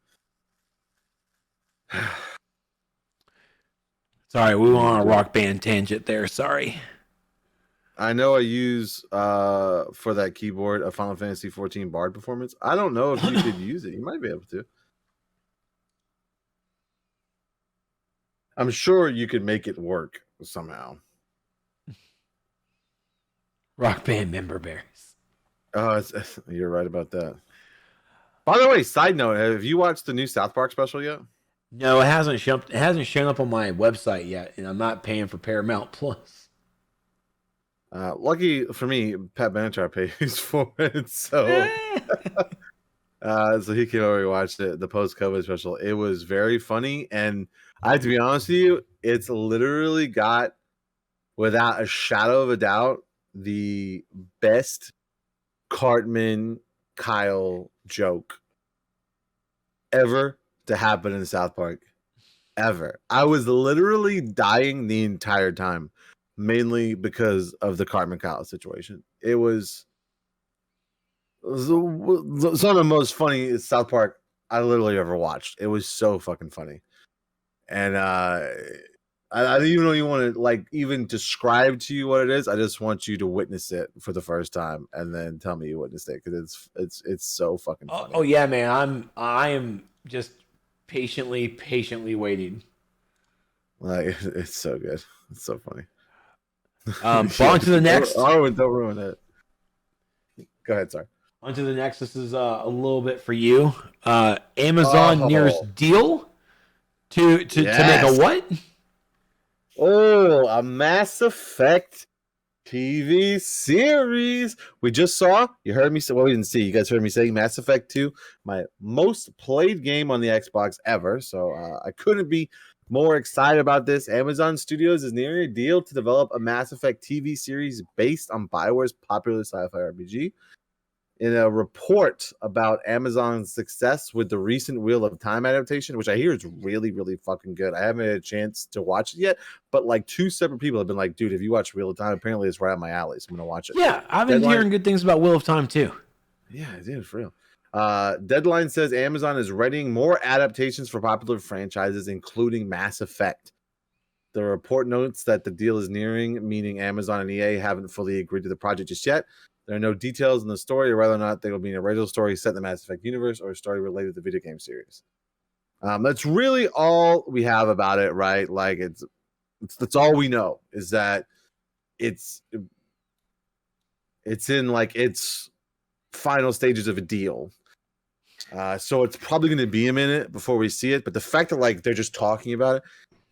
sorry, we went on a Rock Band tangent there. Sorry. I know I use for that keyboard a Final Fantasy 14 Bard performance. I don't know if you could use it. You might be able to. I'm sure you could make it work somehow. Rock Band member berries. Oh, you're right about that. By the way, side note: have you watched the new South Park special yet? No, it hasn't shown. It hasn't shown up on my website yet, and I'm not paying for Paramount Plus. Lucky for me, Pat Benatar pays for it, so so he can already watch the post-COVID special. It was very funny, and I have to be honest with you, it's literally got, without a shadow of a doubt, the best Cartman Kyle joke ever to happen in South Park. Ever. I was literally dying the entire time, mainly because of the Cartman Kyle situation. It was some of the most funny South Park I literally ever watched. It was so fucking funny. And I don't even know you want to like even describe to you what it is. I just want you to witness it for the first time and then tell me you witnessed it, because it's so fucking funny. Oh yeah, man. I am just patiently waiting. Like it's so good. It's so funny. On to the next. Don't ruin it. Go ahead, sorry. On to the next. This is a little bit for you. Amazon nearest deal to make a what? Oh, a Mass Effect TV series. We just saw, you heard me say, well, we didn't see, you guys heard me say Mass Effect 2, my most played game on the Xbox ever. So I couldn't be more excited about this. Amazon Studios is nearing a deal to develop a Mass Effect TV series based on BioWare's popular sci-fi RPG. In a report about Amazon's success with the recent Wheel of Time adaptation, which I hear is really, really fucking good. I haven't had a chance to watch it yet, but like two separate people have been like, dude, have you watched Wheel of Time? Apparently it's right up my alley, so I'm going to watch it. Yeah, I've been hearing good things about Wheel of Time too. Yeah, it is for real. Deadline says Amazon is writing more adaptations for popular franchises, including Mass Effect. The report notes that the deal is nearing, meaning Amazon and EA haven't fully agreed to the project just yet. There are no details in the story, or whether or not there will be an original story set in the Mass Effect universe or a story related to the video game series. That's really all we have about it, right? Like that's all we know, is that it's in like its final stages of a deal. So it's probably going to be a minute before we see it. But the fact that like they're just talking about it,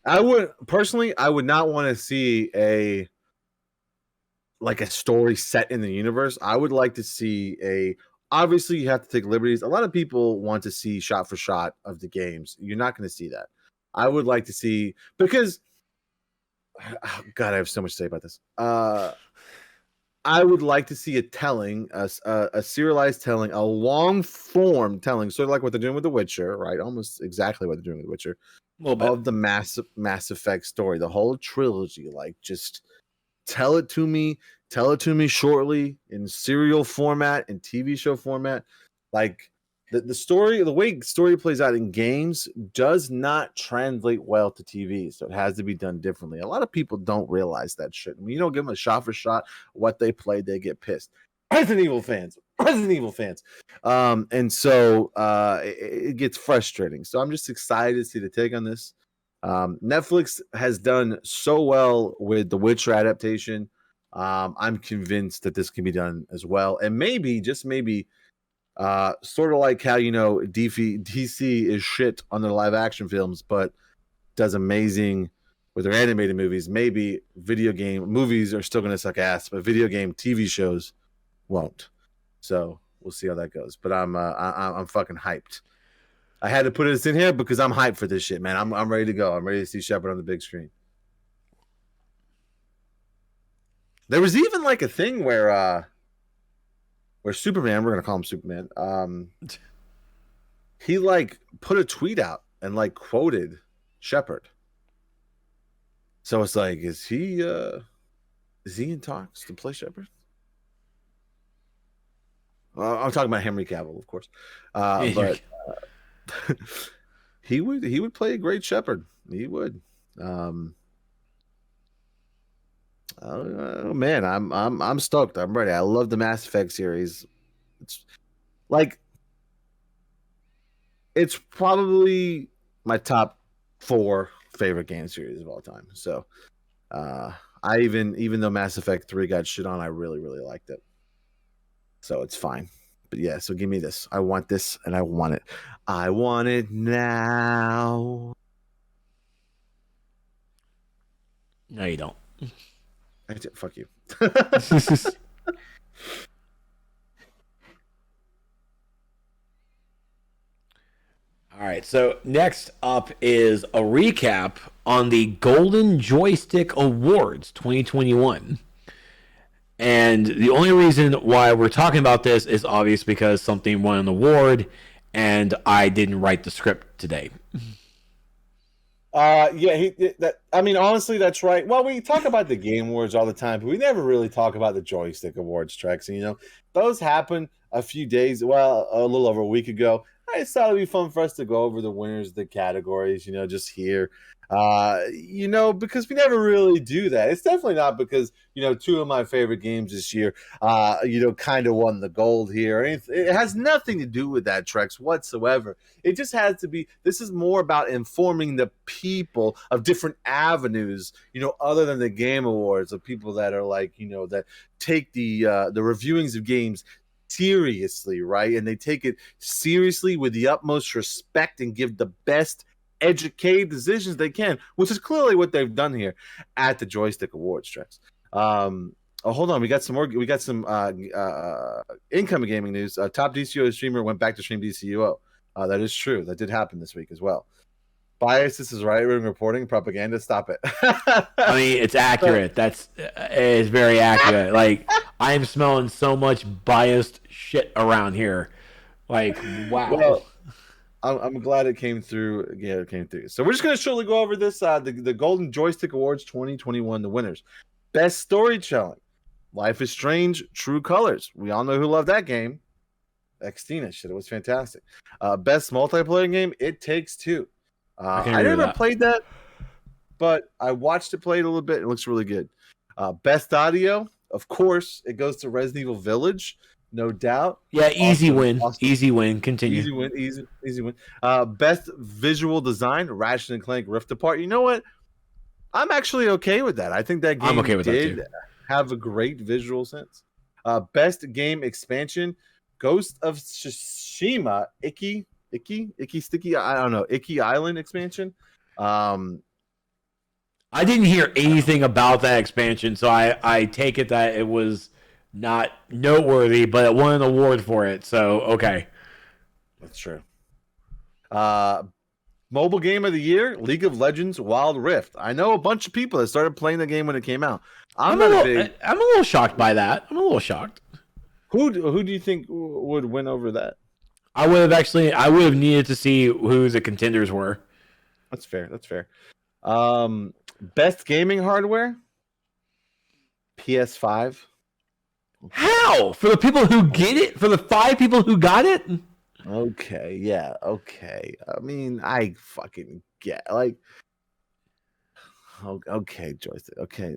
I would not want to see a like a story set in the universe. I would like to see obviously you have to take liberties. A lot of people want to see shot for shot of the games. You're not going to see that. I would like to see, because God, I have so much to say about this. I would like to see a serialized telling, a long form telling, sort of like what they're doing with The Witcher, right? Almost exactly what they're doing with The Witcher, of the Mass Effect story, the whole trilogy. Like, just tell it to me shortly in serial format, in TV show format. Like, the story, the way story plays out in games does not translate well to TV, so it has to be done differently. A lot of people don't realize that shit. When you don't give them a shot for shot what they played, they get pissed. Resident Evil fans. And so it gets frustrating. So I'm just excited to see the take on this. Netflix has done so well with the Witcher adaptation. I'm convinced that this can be done as well, and maybe, just maybe, sort of like how, DC is shit on their live action films, but does amazing with their animated movies. Maybe video game movies are still going to suck ass, but video game TV shows won't. So we'll see how that goes. But I'm fucking hyped. I had to put this in here because I'm hyped for this shit, man. I'm ready to go. I'm ready to see Shepard on the big screen. There was even like a thing where Superman, we're gonna call him Superman, he like put a tweet out and like quoted Shepard. So it's like, is he in talks to play Shepard? I'm talking about Henry Cavill, of course, but he would play a great Shepard. He would. Oh man, I'm stoked. I'm ready. I love the Mass Effect series. It's probably my top 4 favorite game series of all time. So I even though Mass Effect 3 got shit on, I really, really liked it. So it's fine. But yeah, so give me this. I want this, and I want it. I want it now. No, you don't. Fuck you. All right, so next up is a recap on the Golden Joystick Awards 2021. And the only reason why we're talking about this is obvious because something won an award, and I didn't write the script today. Honestly, that's right. Well, we talk about the Game Awards all the time, but we never really talk about the Joystick Awards, Trex. And, those happened a little over a week ago. I just thought it'd be fun for us to go over the winners of the categories, just here. Because we never really do that. It's definitely not because, 2 of my favorite games this year, kind of won the gold here. It has nothing to do with that, Trex, whatsoever. It just has to be, this is more about informing the people of different avenues, other than the Game Awards, of people that are like, that take the reviewings of games seriously, right? And they take it seriously with the utmost respect and give the best educated decisions they can, which is clearly what they've done here at the Joystick Awards, Trex. Hold on, we got some incoming gaming news. Top DCUO streamer went back to stream DCUO. That is true. That did happen this week as well. Bias, this is right-wing reporting, propaganda. Stop it. I mean, it's accurate. It's very accurate. Like, I am smelling so much biased shit around here. Like, wow. Well, I'm glad it came through. Yeah, it came through. So we're just going to shortly go over this. The Golden Joystick Awards 2021, the winners. Best storytelling, Life is Strange, True Colors. We all know who loved that game. Xtina, shit, it was fantastic. Best multiplayer game, It Takes Two. I never played that, but I watched it played a little bit. It looks really good. Best audio, of course, it goes to Resident Evil Village, no doubt. Yeah, easy win. Easy win. Continue. Easy win. Best visual design, Ratchet and Clank Rift Apart. You know what? I'm actually okay with that. I think that game did have a great visual sense. Best game expansion, Ghost of Tsushima, Icky Sticky, I don't know, Icky Island expansion. I didn't hear anything about that expansion, so I take it that it was not noteworthy, but it won an award for it. So okay. That's true. Mobile game of the year, League of Legends Wild Rift. I know a bunch of people that started playing the game when it came out. I'm a little shocked by that. I'm a little shocked. Who do you think would win over that? I would have needed to see who the contenders were. That's fair. Best gaming hardware? PS5. How? For the people who get it? For the 5 people who got it? Okay, yeah, okay. I mean, I fucking get like okay, Joystick. Okay.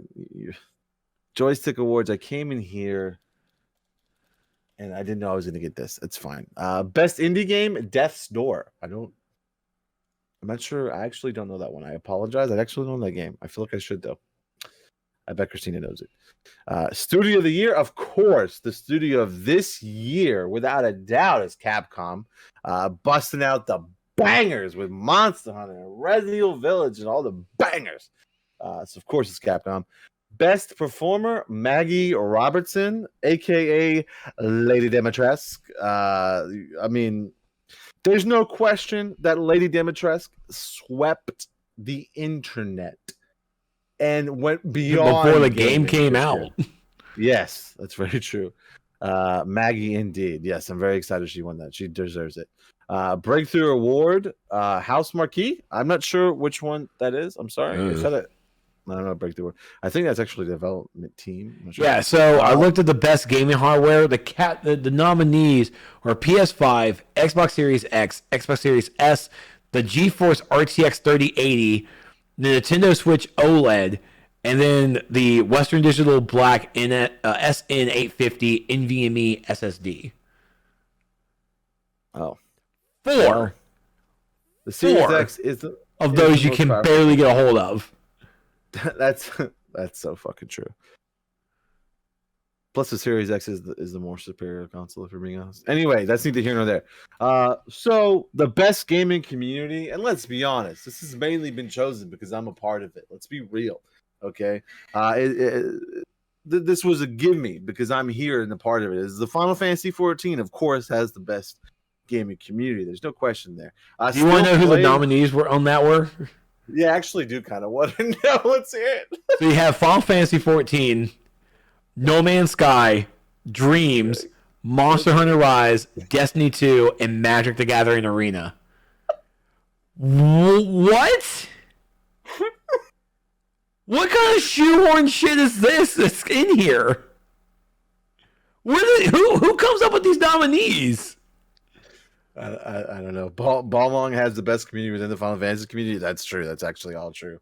Joystick Awards. I came in here and I didn't know I was gonna get this. It's fine. Best indie game, Death's Door. I'm not sure. I actually don't know that one. I apologize. I actually don't know that game. I feel like I should, though. I bet Christina knows it. Studio of the Year, of course. The studio of this year, without a doubt, is Capcom. Busting out the bangers with Monster Hunter and Resident Evil Village and all the bangers. So, of course, it's Capcom. Best performer, Maggie Robertson, a.k.a. Lady Dimitrescu. I mean... There's no question that Lady Dimitrescu swept the internet and went beyond before the game came out. Yes, that's very true. Maggie, indeed. Yes, I'm very excited she won that. She deserves it. Breakthrough Award, House Marquee. I'm not sure which one that is. I'm sorry. I don't know, Breakthrough Award. I think that's actually the development team. Sure. Yeah, so I looked at the best gaming hardware. The nominees were PS5, Xbox Series X, Xbox Series S, the GeForce RTX 3080, the Nintendo Switch OLED, and then the Western Digital Black SN850 NVMe SSD. Oh. 4. The Series X is of those you can barely get a hold of. That's so fucking true. Plus, the Series X is the more superior console, if we're being honest. Anyway, that's neither here nor there. So the best gaming community, and let's be honest, this has mainly been chosen because I'm a part of it. Let's be real, okay? This was a gimme because I'm here and a part of it. Is the Final Fantasy 14, of course, has the best gaming community. There's no question there. Do you want to know who the nominees were on that were? Yeah, I actually do kind of want to know. Let's hear it. So you have Final Fantasy 14, No Man's Sky, Dreams, Monster Hunter Rise, Destiny 2, and Magic the Gathering Arena. What? What kind of shoehorn shit is this that's in here? Who comes up with these nominees? I don't know. Balmong has the best community within the Final Fantasy community. That's true. That's actually all true.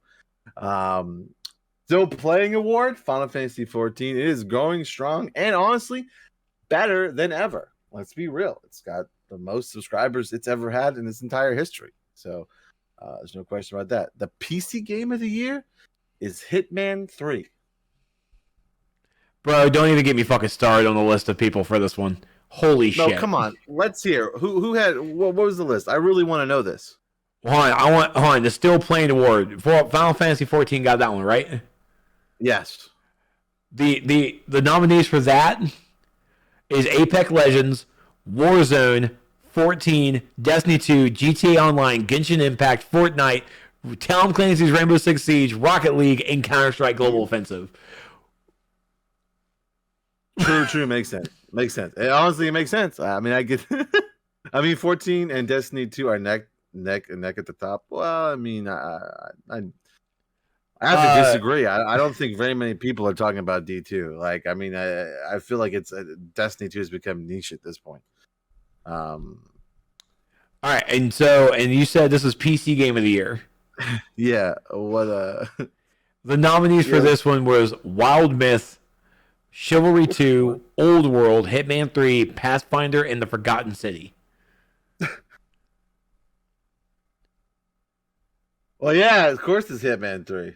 Still playing award, Final Fantasy 14. It is going strong and honestly better than ever. Let's be real. It's got the most subscribers it's ever had in its entire history. So there's no question about that. The PC game of the year is Hitman 3. Bro, don't even get me fucking started on the list of people for this one. Holy shit. No, come on. Let's hear. Who had what was the list? I really want to know this. Hold on. The Still Playing Award. Final Fantasy 14 got that one, right? Yes. The nominees for that is Apex Legends, Warzone, 14, Destiny 2, GTA Online, Genshin Impact, Fortnite, Tom Clancy's Rainbow Six Siege, Rocket League, and Counter-Strike Global Offensive. True. Makes sense. Honestly, it makes sense. I mean, I get. 14 and Destiny 2 are neck at the top. Well, I mean, I have to disagree. I don't think very many people are talking about D2. Like, I mean, I feel like it's Destiny 2 has become niche at this point. All right, and you said this was PC Game of the Year. Yeah. What? The nominees for this one was Wild Myth, Chivalry 2, Old World, Hitman 3, Pathfinder, and The Forgotten City. Well, yeah, of course it's Hitman 3.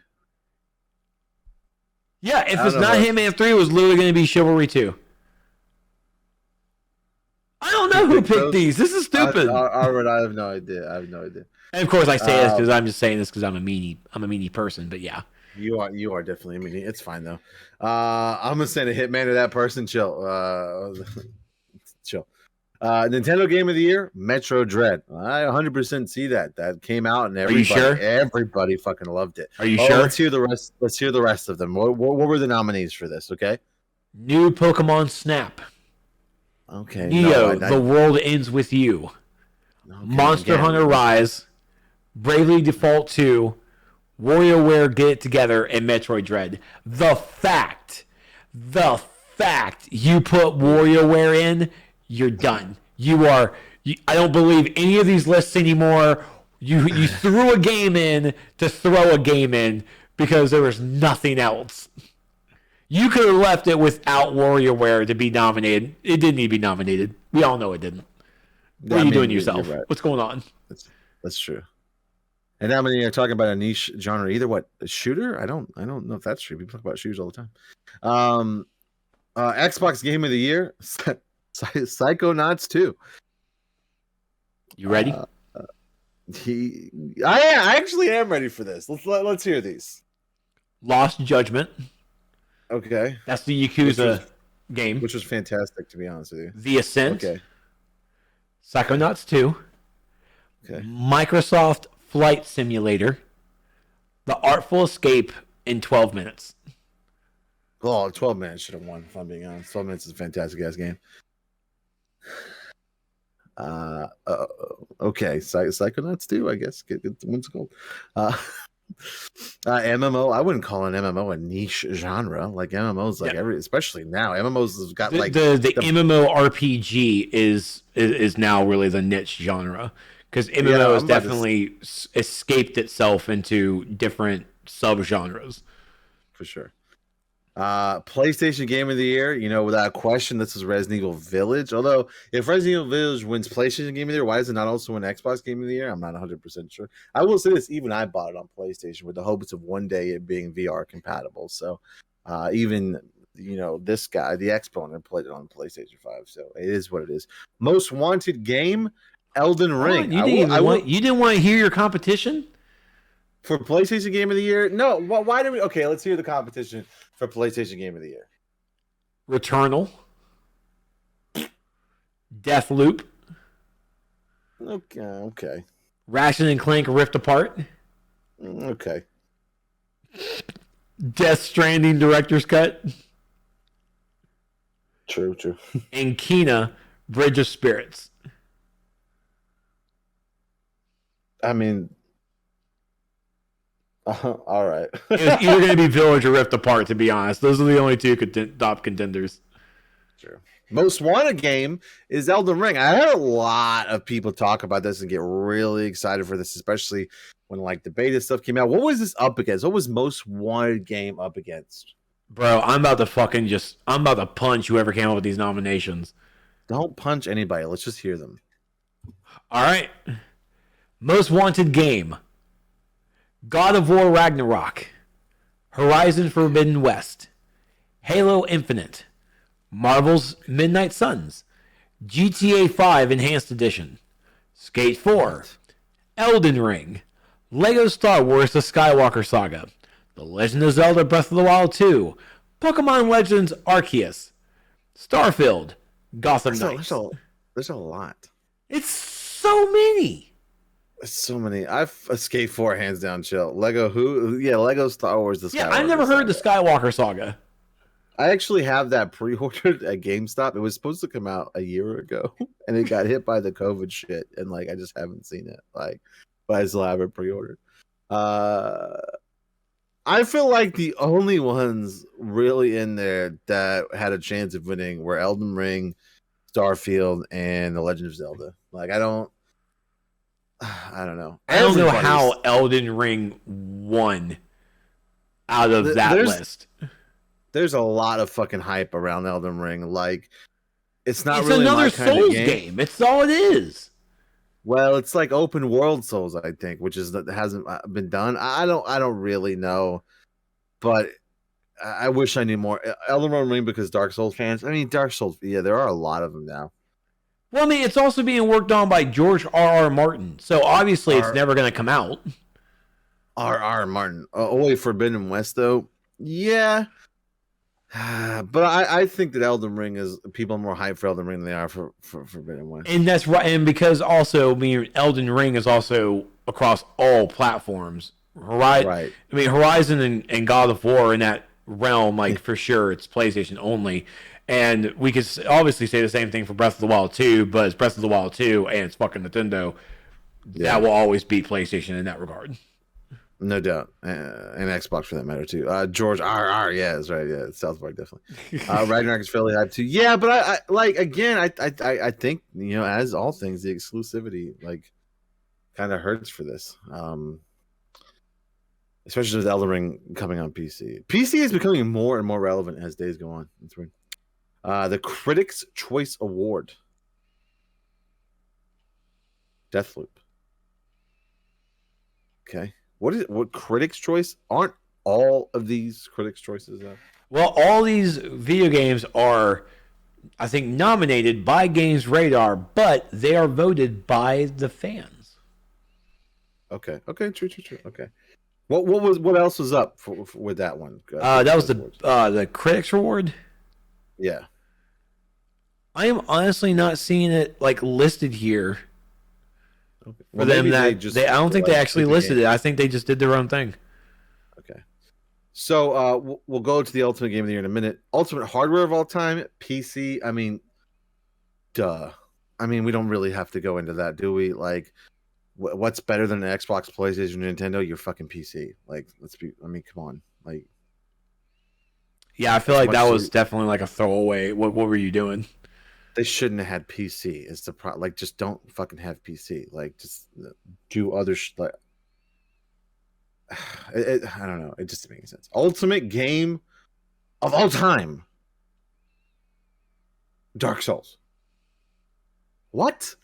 Yeah, if it's not Hitman 3, it was literally going to be Chivalry 2. I don't know who picked these. This is stupid. I have no idea. And of course, I say this because I'm just saying this because I'm a meanie person. But yeah. You are definitely. I mean, it's fine though. I'm gonna send a hitman to that person. Chill. Chill. Nintendo Game of the Year, Metro Dread. I 100% see that. That came out and you sure? everybody fucking loved it. Are you sure? Let's hear the rest. Let's hear the rest of them. What were the nominees for this? Okay. New Pokemon Snap. Okay. Neo, The World Ends With You. Okay, Monster Hunter Rise. Bravely Default 2. WarioWare Get It Together, and Metroid Dread. The fact you put WarioWare in, you're done. I don't believe any of these lists anymore. You threw a game in to throw a game in because there was nothing else. You could have left it without WarioWare to be nominated. It didn't need to be nominated. We all know it didn't. What are you doing to yourself? Right. What's going on? That's true. And how many are talking about a niche genre? Either what, a shooter? I don't know if that's true. People talk about shooters all the time. Xbox Game of the Year, Psychonauts 2. You ready? I actually am ready for this. Let's hear these. Lost Judgment. Okay. That's the Yakuza game. Which was fantastic, to be honest with you. The Ascent. Okay. Psychonauts 2. Okay. Microsoft Flight Simulator. The Artful Escape in 12 minutes. Oh, 12 minutes should have won, if I'm being honest. 12 minutes is a fantastic ass game. Okay. Psychonauts 2, I guess. Get the one's called. MMO, I wouldn't call an MMO a niche genre. Like MMOs, like especially now, MMOs has got like the MMO RPG is now really the niche genre because MMO has definitely escaped itself into different subgenres. For sure. PlayStation Game of the Year, without question, this is Resident Evil Village. Although, if Resident Evil Village wins PlayStation Game of the Year, why is it not also win Xbox Game of the Year? I'm not 100% sure. I will say this, even I bought it on PlayStation with the hopes of one day it being VR compatible. So, even, this guy, the Exponent, played it on PlayStation 5. So, it is what it is. Most Wanted Game, Elden Ring. You didn't want to hear your competition? For PlayStation Game of the Year? No. Why do we... Okay, let's hear the competition for PlayStation Game of the Year. Returnal. Deathloop. Okay. Ratchet and Clank Rift Apart. Okay. Death Stranding Director's Cut. True. And Kena Bridge of Spirits. I mean... all right. It's either going to be Village or Rift Apart, to be honest. Those are the only two top contenders. Sure. Most wanted game is Elden Ring. I heard a lot of people talk about this and get really excited for this, especially when the beta stuff came out. What was this up against? What was most wanted game up against? Bro, I'm about to punch whoever came up with these nominations. Don't punch anybody. Let's just hear them. All right. Most wanted game. God of War Ragnarok, Horizon Forbidden West, Halo Infinite, Marvel's Midnight Suns, GTA 5 Enhanced Edition, Skate 4, Elden Ring, Lego Star Wars The Skywalker Saga, The Legend of Zelda Breath of the Wild 2, Pokemon Legends Arceus, Starfield, Gotham Knights. There's a lot. It's so many. So many. I've Skate 4 hands down. Chill. Lego Lego Star Wars. The Skywalker I've never heard the Skywalker Saga. I actually have that pre-ordered at GameStop. It was supposed to come out a year ago, and it got hit by the COVID shit, and I just haven't seen it. But I still have it pre-ordered. I feel like the only ones really in there that had a chance of winning were Elden Ring, Starfield, and The Legend of Zelda. I don't know. I don't know how Elden Ring won out of that list. There's a lot of fucking hype around Elden Ring. It's not it's really another my kind Souls of game. It's all it is. Well, it's like open world Souls, I think, which hasn't been done. I don't really know, but I wish I knew more. Elden Ring because Dark Souls fans. I mean, Dark Souls. Yeah, there are a lot of them now. Well, I mean, it's also being worked on by George R.R. Martin, so obviously it's never going to come out. Martin. Wait, Forbidden West though. Yeah. But I think that Elden Ring is people are more hyped for Elden Ring than they are for Forbidden West. And that's right. And because also, I mean, Elden Ring is also across all platforms. Right. I mean, Horizon and God of War in that realm, like for sure, it's PlayStation only. And we could obviously say the same thing for Breath of the Wild 2, but it's Breath of the Wild 2 and it's fucking Nintendo. That will always beat PlayStation in that regard. No doubt. And Xbox for that matter, too. George RR, yeah, that's right. Yeah, South Park, definitely. Ragnarok is fairly hyped, too. Yeah, but I like, again, I think, you know, as all things, the exclusivity, like, kind of hurts for this. Especially with Elden Ring coming on PC. PC is becoming more and more relevant as days go on. That's weird. The Critics' Choice Award. Deathloop. Okay. What Critics' Choice? Aren't all of these Critics' Choices though? Well, all these video games are, I think, nominated by Games Radar, but they are voted by the fans. Okay. True. Okay. What else was up with that one? That was the Critics Award. Yeah. I am honestly not seeing it like listed here. Okay. For them that I don't think they actually listed it. I think they just did their own thing. Okay. So we'll go to the Ultimate Game of the Year in a minute. Ultimate hardware of all time, PC. I mean, duh. I mean, we don't really have to go into that, do we? Like, what's better than an Xbox, PlayStation, Nintendo? Your fucking PC. Like, I mean, come on. Like, yeah, I feel like that was definitely like a throwaway. What were you doing? They shouldn't have had PC. It's the problem. Like, just don't fucking have PC. Like, just do other like. I don't know. It just doesn't make sense. Ultimate game of all time. Dark Souls. What?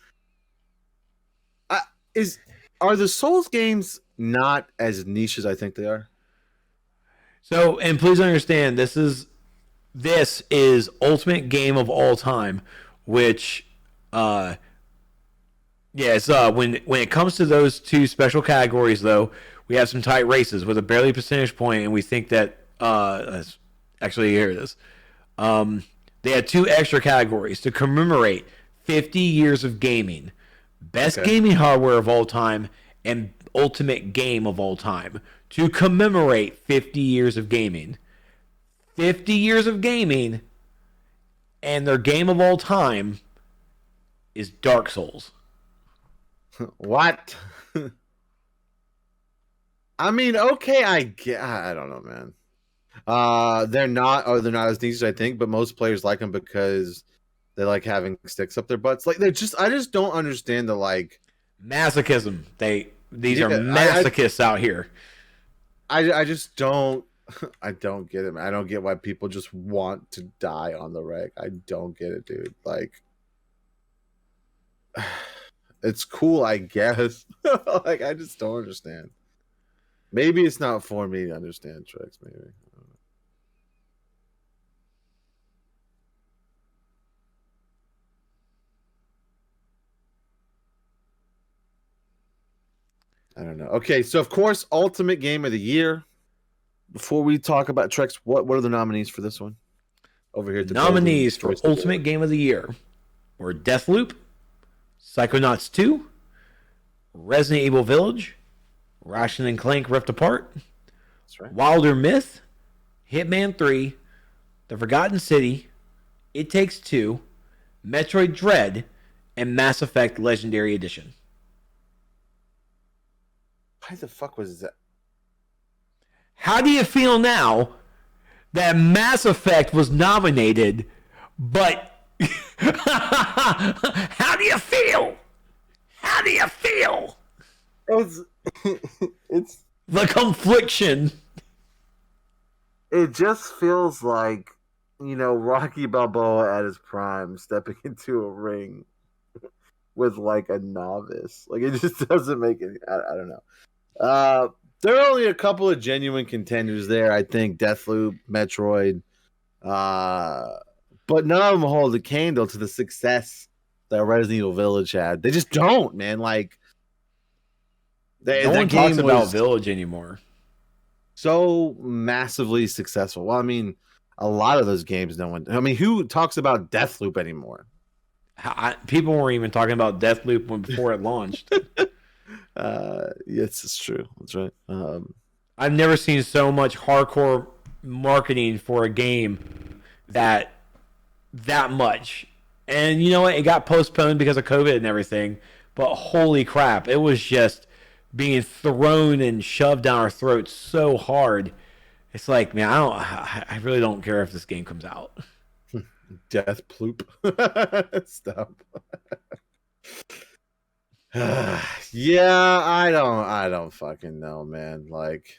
Are the Souls games not as niche as I think they are? So, and please understand, this is Ultimate Game of All Time, which, it's when it comes to those two special categories, though, we have some tight races with a barely percentage point, and we think that actually here it is. They had two extra categories to commemorate 50 years of gaming: best gaming hardware of all time and ultimate game of all time. To commemorate 50 years of gaming. 50 years of gaming, and their game of all time is Dark Souls. What? I mean, okay, I don't know, man. They're not as niche as I think, but most players like them because they like having sticks up their butts. Like I just don't understand the like masochism. These are masochists out here. I just don't. I don't get it, man. I don't get why people just want to die on the wreck. I don't get it, dude. Like, it's cool, I guess. Like, I just don't understand. Maybe it's not for me to understand tricks. Maybe. I don't know. Okay, so of course, Ultimate Game of the Year. Before we talk about Trex, what are the nominees for this one? Over here, nominees for Ultimate Game of the Year were Deathloop, Psychonauts 2, Resident Evil Village, Ratchet & Clank Rift Apart, that's right, Wilder Myth, Hitman 3, The Forgotten City, It Takes Two, Metroid Dread, and Mass Effect Legendary Edition. Why the fuck was that? How do you feel now that Mass Effect was nominated, but how do you feel? How do you feel? It's the confliction. It just feels like, you know, Rocky Balboa at his prime stepping into a ring with like a novice. Like, it just doesn't make any. I don't know. There are only a couple of genuine contenders there. I think Deathloop, Metroid, but none of them hold a candle to the success that Resident Evil Village had. They just don't, man. Like, No one talks about Village anymore. So massively successful. Well, I mean, a lot of those games, no one. I mean, who talks about Deathloop anymore? People weren't even talking about Deathloop before it launched. Yes, it's true. That's right. I've never seen so much hardcore marketing for a game that much. And you know what? It got postponed because of COVID and everything. But holy crap, it was just being thrown and shoved down our throats so hard. It's like, man, I really don't care if this game comes out. Deathloop. Stop. Yeah, I don't fucking know, man. Like,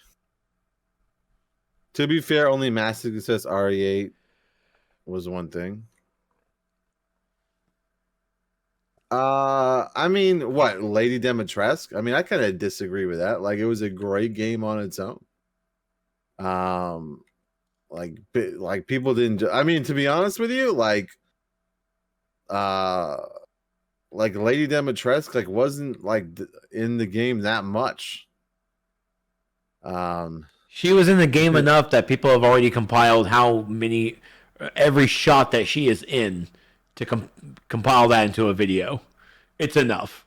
to be fair, only massive success RE8 was one thing. I mean, what, Lady Dimitrescu? I mean, I kind of disagree with that. Like, it was a great game on its own. Like people didn't. I mean, to be honest with you, like Lady Dimitrescu like wasn't like in the game that much. She was in the game enough that people have already compiled every shot that she is in to compile that into a video. It's enough.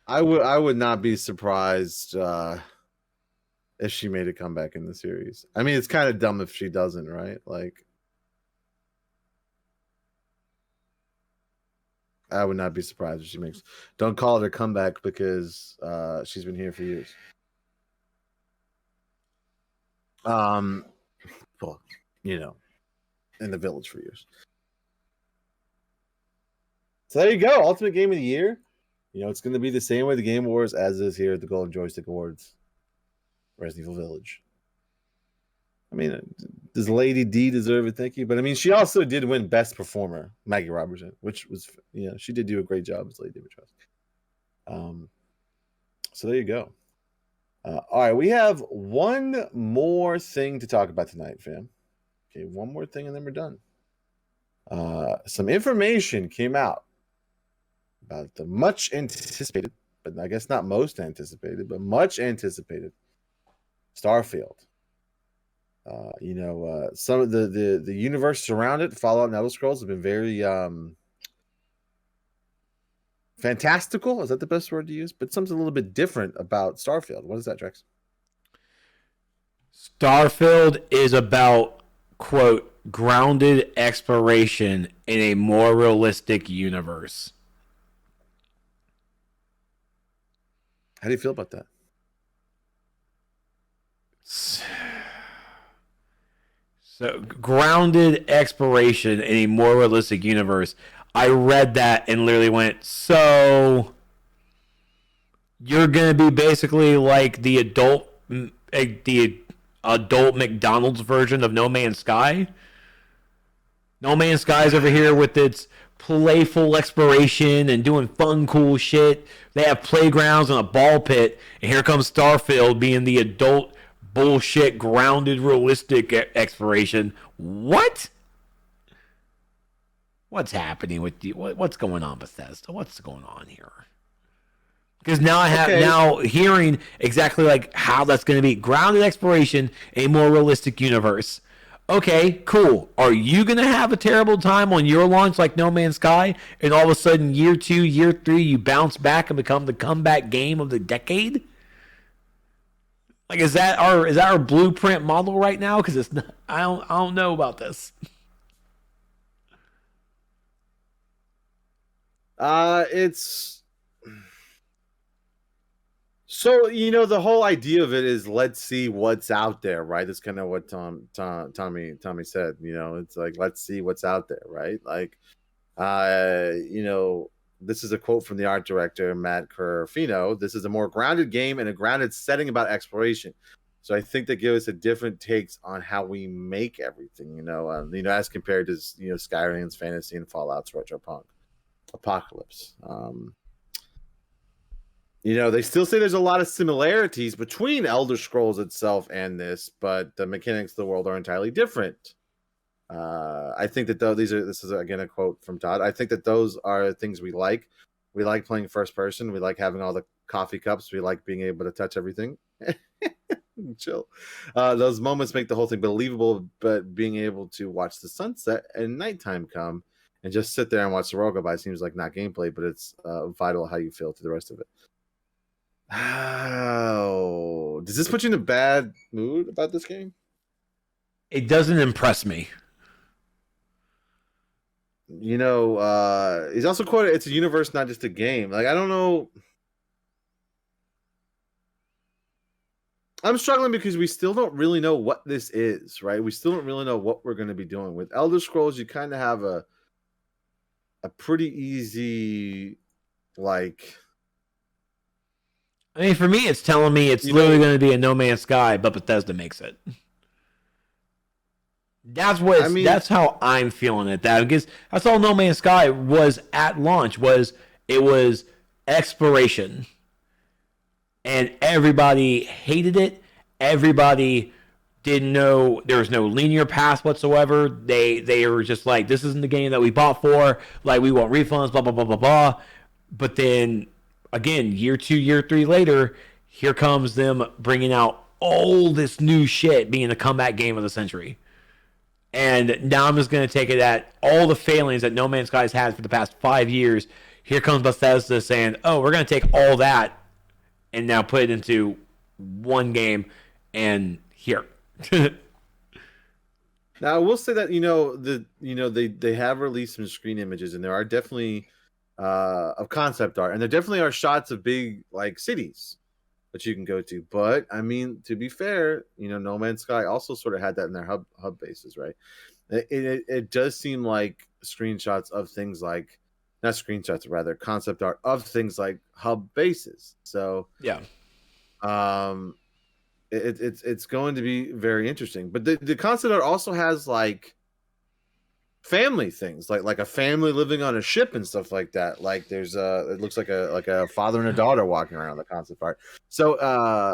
I would not be surprised if she made a comeback in the series. I mean, it's kind of dumb if she doesn't, right? Like, I would not be surprised if she makes. Don't call it a comeback because she's been here for years. Well, you know, in the Village for years. So there you go. Ultimate Game of the Year. You know, it's going to be the same way the Game Awards as is here at the Golden Joystick Awards. Resident Evil Village. I mean, does Lady D deserve it? Thank you. But I mean, she also did win Best Performer, Maggie Robertson, which was, you know, she did do a great job as Lady Dimitrescu. So there you go. All right, we have one more thing to talk about tonight, fam. Okay, one more thing and then we're done. Some information came out about the much anticipated, but I guess not most anticipated, but much anticipated Starfield. You know, some of the universe around it, Fallout and Elder Scrolls, have been very fantastical. Is that the best word to use? But something a little bit different about Starfield. What is that, Drex? Starfield is about, quote, grounded exploration in a more realistic universe. How do you feel about that? So, grounded exploration in a more realistic universe. I read that and literally went, so you're going to be basically like the adult McDonald's version of No Man's Sky? No Man's Sky's over here with its playful exploration and doing fun, cool shit. They have playgrounds and a ball pit, and here comes Starfield being the adult bullshit, grounded, realistic exploration. What? What's happening with you? What's going on, Bethesda? What's going on here? Because now I have now hearing exactly like how that's going to be grounded exploration, a more realistic universe. Okay, cool. Are you going to have a terrible time on your launch like No Man's Sky, and all of a sudden year 2, year 3, you bounce back and become the comeback game of the decade? Like, is that our blueprint model right now? Because it's not. I don't know about this. It's so, you know, the whole idea of it is let's see what's out there, right? That's kind of what Tommy said. You know, it's like let's see what's out there, right? Like, you know, this is a quote from the art director Matt Carfino. This is a more grounded game and a grounded setting about exploration. So I think that gives us a different takes on how we make everything. You know, as compared to Skyrim's fantasy and Fallout's retropunk apocalypse. You know, they still say there's a lot of similarities between Elder Scrolls itself and this, but the mechanics of the world are entirely different. I think that this is again a quote from Todd. I think that those are things we like. We like playing first person. We like having all the coffee cups. We like being able to touch everything. Chill. Those moments make the whole thing believable, but being able to watch the sunset and nighttime come and just sit there and watch the world go by seems like not gameplay, but it's vital how you feel to the rest of it. How does this put you in a bad mood about this game? It doesn't impress me. You know, he's also quoted, it's a universe, not just a game. Like, I don't know. I'm struggling because we still don't really know what this is, right? We still don't really know what we're going to be doing. With Elder Scrolls, you kind of have a pretty easy, like... I mean, for me, it's telling me it's literally going to be a No Man's Sky, but Bethesda makes it. That's what that's how I'm feeling it. Because that's all No Man's Sky was at launch. It was exploration, and everybody hated it. Everybody didn't know there was no linear path whatsoever. They were just like, this isn't the game that we bought for. Like, we want refunds. Blah blah blah blah blah. But then again, year 2, year 3 later, here comes them bringing out all this new shit, being the comeback game of the century. And now I'm just going to take it at all the failings that No Man's Sky's had for the past 5 years. Here comes Bethesda saying, oh, we're going to take all that and now put it into one game, and here. Now, I will say that, they have released some screen images, and there are definitely of concept art, and there definitely are shots of big, like, cities that you can go to. But I mean, to be fair, No Man's Sky also sort of had that in their hub bases, right? It does seem like screenshots of things like, not screenshots, rather concept art of things like hub bases. So yeah, it's going to be very interesting. But the concept art also has like family things, like a family living on a ship and stuff like that. Like there's it looks like a father and a daughter walking around the concept art. So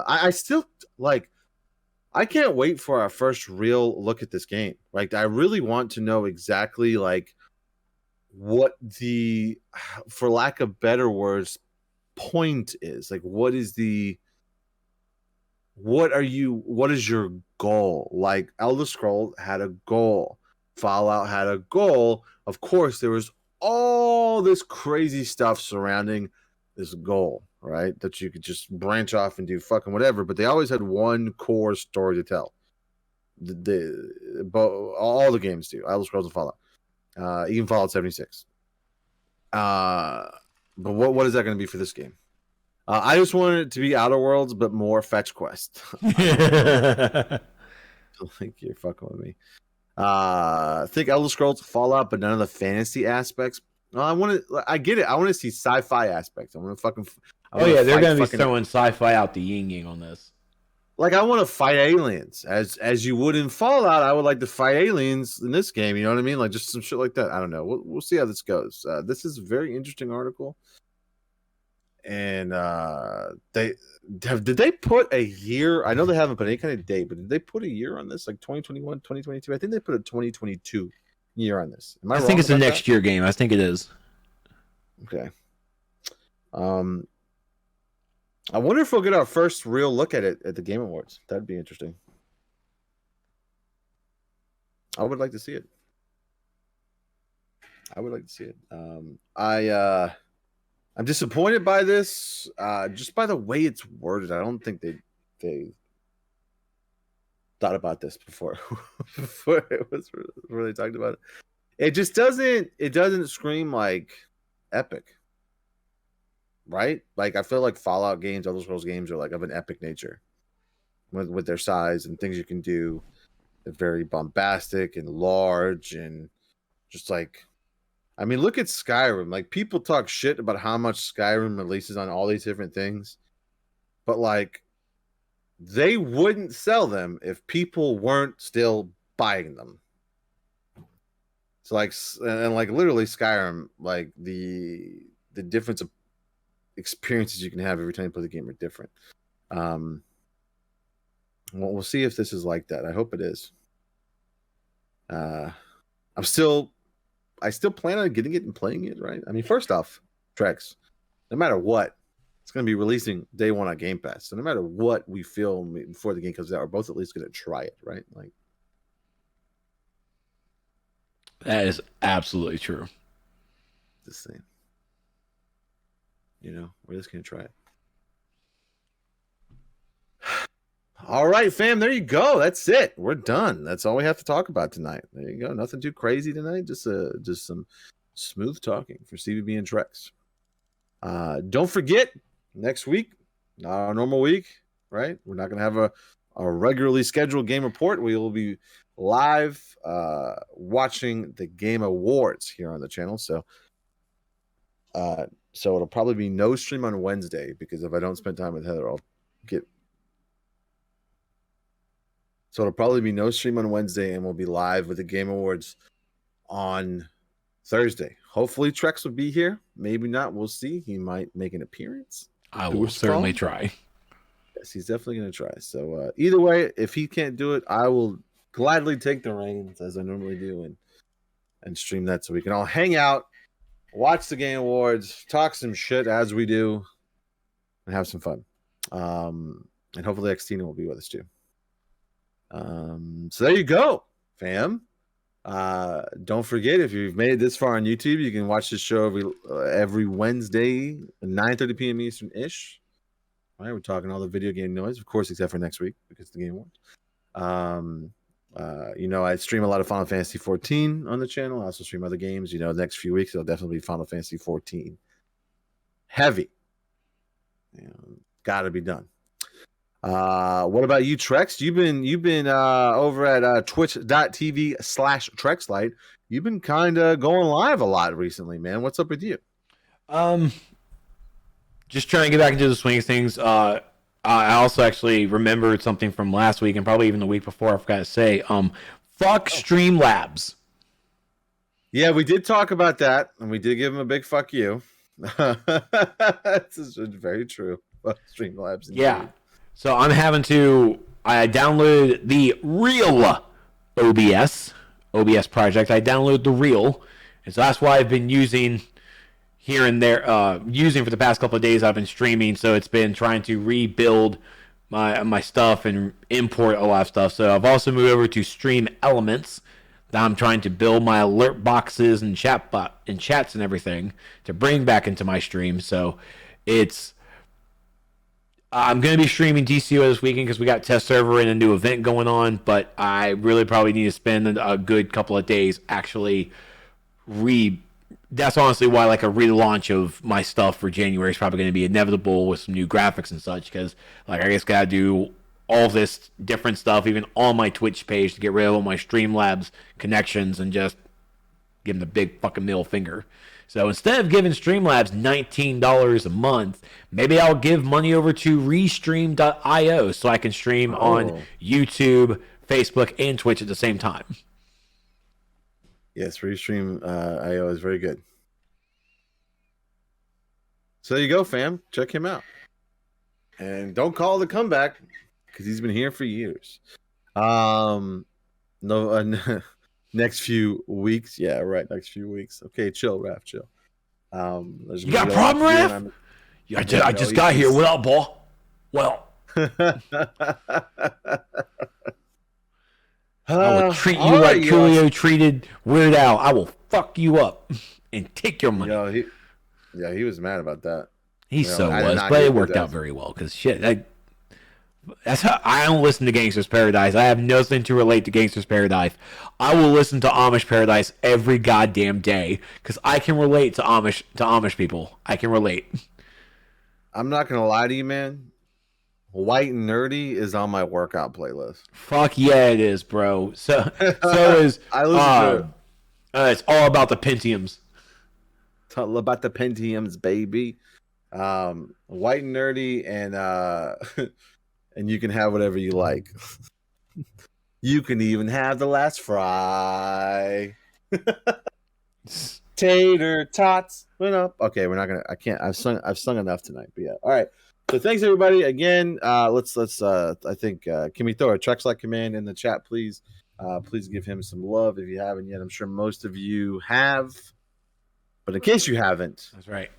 I still I can't wait for our first real look at this game. Like, I really want to know exactly like what the, for lack of better words, point is. Like, what is your goal? Like, Elder Scrolls had a goal. Fallout had a goal. Of course, there was all this crazy stuff surrounding this goal, right? That you could just branch off and do fucking whatever, but they always had one core story to tell. All the games do. Elder Scrolls and Fallout. Even Fallout 76. But what is that going to be for this game? I just wanted it to be Outer Worlds, but more fetch quest. I think you're fucking with me. I think Elder Scrolls, Fallout, but none of the fantasy aspects. I get it. I want to see sci-fi aspects. I want to fucking. They're going to be throwing sci-fi out the yin on this. Like, I want to fight aliens, as you would in Fallout. I would like to fight aliens in this game. You know what I mean? Like, just some shit like that. I don't know. We'll see how this goes. This is a very interesting article. And did they put a year? I know they haven't put any kind of date, but did they put a year on this? Like 2021, 2022? I think they put a 2022 year on this. Am I wrong? I think it's a next year game. I think it is. Okay. I wonder if we'll get our first real look at it at the Game Awards. That'd be interesting. I would like to see it. I'm disappointed by this, just by the way it's worded. I don't think they thought about this before it was really talked about it. It just doesn't scream like epic, right? Like, I feel like Fallout games, Elder Scrolls games are like of an epic nature with their size and things you can do. They're very bombastic and large and just like, I mean, look at Skyrim. Like, people talk shit about how much Skyrim releases on all these different things, but like, they wouldn't sell them if people weren't still buying them. So like, and like literally Skyrim, like the difference of experiences you can have every time you play the game are different. Well, we'll see if this is like that. I hope it is. I still plan on getting it and playing it, right? I mean, first off, Trex, no matter what, it's going to be releasing day one on Game Pass. So no matter what we feel before the game comes out, we're both at least going to try it, right? Like, That is absolutely true. this thing. You know, we're just going to try it. All right, fam. There you go. That's it. We're done. That's all we have to talk about tonight. There you go. Nothing too crazy tonight. Just some smooth talking for CBB and Trex. Don't forget, next week, not our normal week, right? We're not going to have a regularly scheduled game report. We will be live watching the Game Awards here on the channel. So it'll probably be no stream on Wednesday because if I don't spend time with Heather, I'll get. So it'll probably be no stream on Wednesday, and we'll be live with the Game Awards on Thursday. Hopefully, Trex will be here. Maybe not. We'll see. He might make an appearance. I will certainly try. Yes, he's definitely going to try. So either way, if he can't do it, I will gladly take the reins as I normally do and stream that so we can all hang out, watch the Game Awards, talk some shit as we do, and have some fun. And hopefully Xtina will be with us too. So there you go, fam. Don't forget, if you've made it this far on YouTube, you can watch this show every Wednesday at 9:30 p.m. Eastern ish. All right, we're talking all the video game noise, of course, except for next week because it's the Game Awards. I stream a lot of Final Fantasy 14 on the channel. I also stream other games. The next few weeks it'll definitely be Final Fantasy 14. Heavy. Got to be done. What about you, Trex? You've been over at twitch.tv/TrexLight. You've been kind of going live a lot recently, man. What's up with you? Just trying to get back into the swing of things. I also actually remembered something from last week and probably even the week before. I forgot to say, fuck Streamlabs. Yeah, we did talk about that, and we did give him a big fuck you. This is very true. Fuck Streamlabs. Indeed. Yeah. So I downloaded the real OBS project. I downloaded the real, and so that's why I've been using here and there, using for the past couple of days. I've been streaming, so it's been trying to rebuild my stuff and import a lot of stuff. So I've also moved over to Stream Elements. That I'm trying to build my alert boxes and chats and everything to bring back into my stream. So I'm going to be streaming DCO this weekend because we got test server and a new event going on, but I really probably need to spend a good couple of days actually that's honestly why a relaunch of my stuff for January is probably going to be inevitable with some new graphics and such, because I just got to do all this different stuff even on my Twitch page to get rid of all my Streamlabs connections and just give them the big fucking middle finger. So instead of giving Streamlabs $19 a month, maybe I'll give money over to Restream.io so I can stream on YouTube, Facebook, and Twitch at the same time. Yes, Restream.io is very good. So there you go, fam. Check him out. And don't call it a comeback because he's been here for years. Next few weeks. Yeah, right. Next few weeks. Okay, chill, Raph, chill. You got a problem, Raph? I just got here. What up, boy? Well. I will treat you like Coolio treated Weird Al. I will fuck you up and take your money. He was mad about that. He but it worked out very well because shit. That's how I don't listen to Gangster's Paradise. I have nothing to relate to Gangster's Paradise. I will listen to Amish Paradise every goddamn day because I can relate to Amish people. I can relate. I'm not gonna lie to you, man. White and Nerdy is on my workout playlist. Fuck yeah, it is, bro. So is I listen to it. It's all about the Pentiums. It's all about the Pentiums, baby. White and Nerdy and and you can have whatever you like. You can even have the last fry. Tater tots went up. Okay, we're not gonna. I can't. I've sung enough tonight. But yeah. All right. So thanks everybody again. Let's. I think. Can we throw a Trexlight command in the chat, please? Please give him some love if you haven't yet. I'm sure most of you have. But in case you haven't, that's right.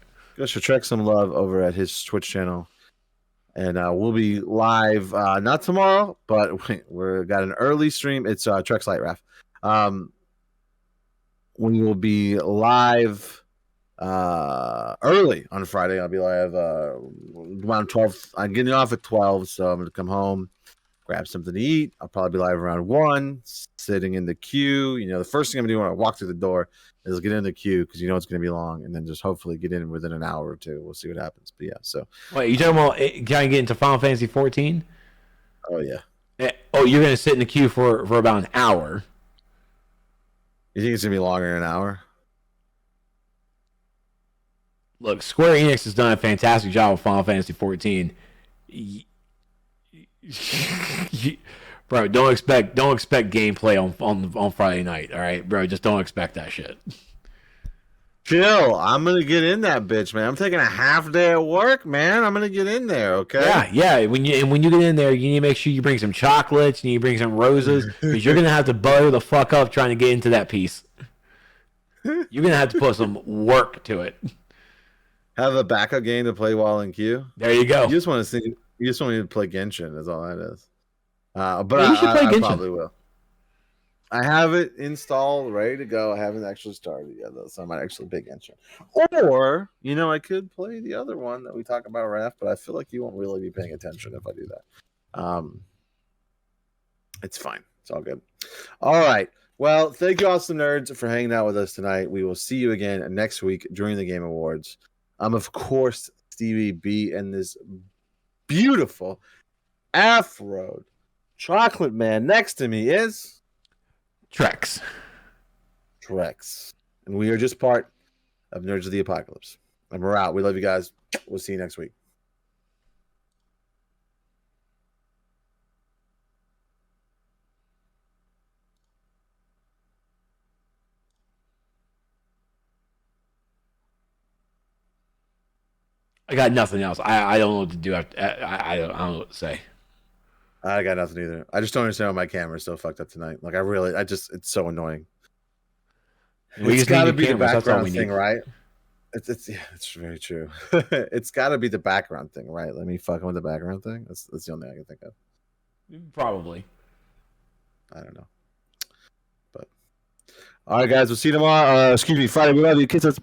Go show Trek some love over at his Twitch channel. And we'll be live not tomorrow, but we're got an early stream. It's Trek's Light Raft. We will be live early on Friday. I'll be live around 12. I'm getting off at 12, so I'm gonna come home, grab something to eat. I'll probably be live around 1, sitting in the queue. You know, the first thing I'm gonna do when I walk through the door is get in the queue because you know it's gonna be long, and then just hopefully get in within an hour or two. We'll see what happens. But yeah, so Wait, you talking about can I get into Final Fantasy 14? oh yeah. Oh, you're gonna sit in the queue for about an hour. You think it's gonna be longer than an hour? Look, Square Enix has done a fantastic job with Final Fantasy 14. Bro, don't expect gameplay on Friday night. All right, bro, just don't expect that shit. Chill. I'm gonna get in that bitch, man. I'm taking a half day at work, man. I'm gonna get in there, okay? Yeah. When you get in there, you need to make sure you bring some chocolates. You need to bring some roses because you're gonna have to butter the fuck up trying to get into that piece. You're gonna have to put some work to it. Have a backup game to play while in queue. There you go. You just want to see. You just want me to play Genshin. That's all that is. But Yeah, you should play Genshin. I probably will. I have it installed, ready to go. I haven't actually started yet, though, so I might actually play Genshin. Or, you know, I could play the other one that we talk about, Raph, but I feel like you won't really be paying attention if I do that. It's fine. It's all good. All right. Well, thank you, awesome nerds, for hanging out with us tonight. We will see you again next week during the Game Awards. I'm, of course, Stevie B, and this beautiful afro chocolate man next to me is Trex. And we are just part of Nerds of the Apocalypse. And we're out. We love you guys. We'll see you next week. I got nothing else. I don't know what to do. I don't know what to say. I got nothing either. I just don't understand why my camera is so fucked up tonight. Like, it's so annoying. It's got to be the background thing, right? It's very true. It's got to be the background thing, right? Let me fucking with the background thing. That's the only thing I can think of. Probably. I don't know. But all right, guys, we'll see you tomorrow. Excuse me, Friday. We love you. Kiss us.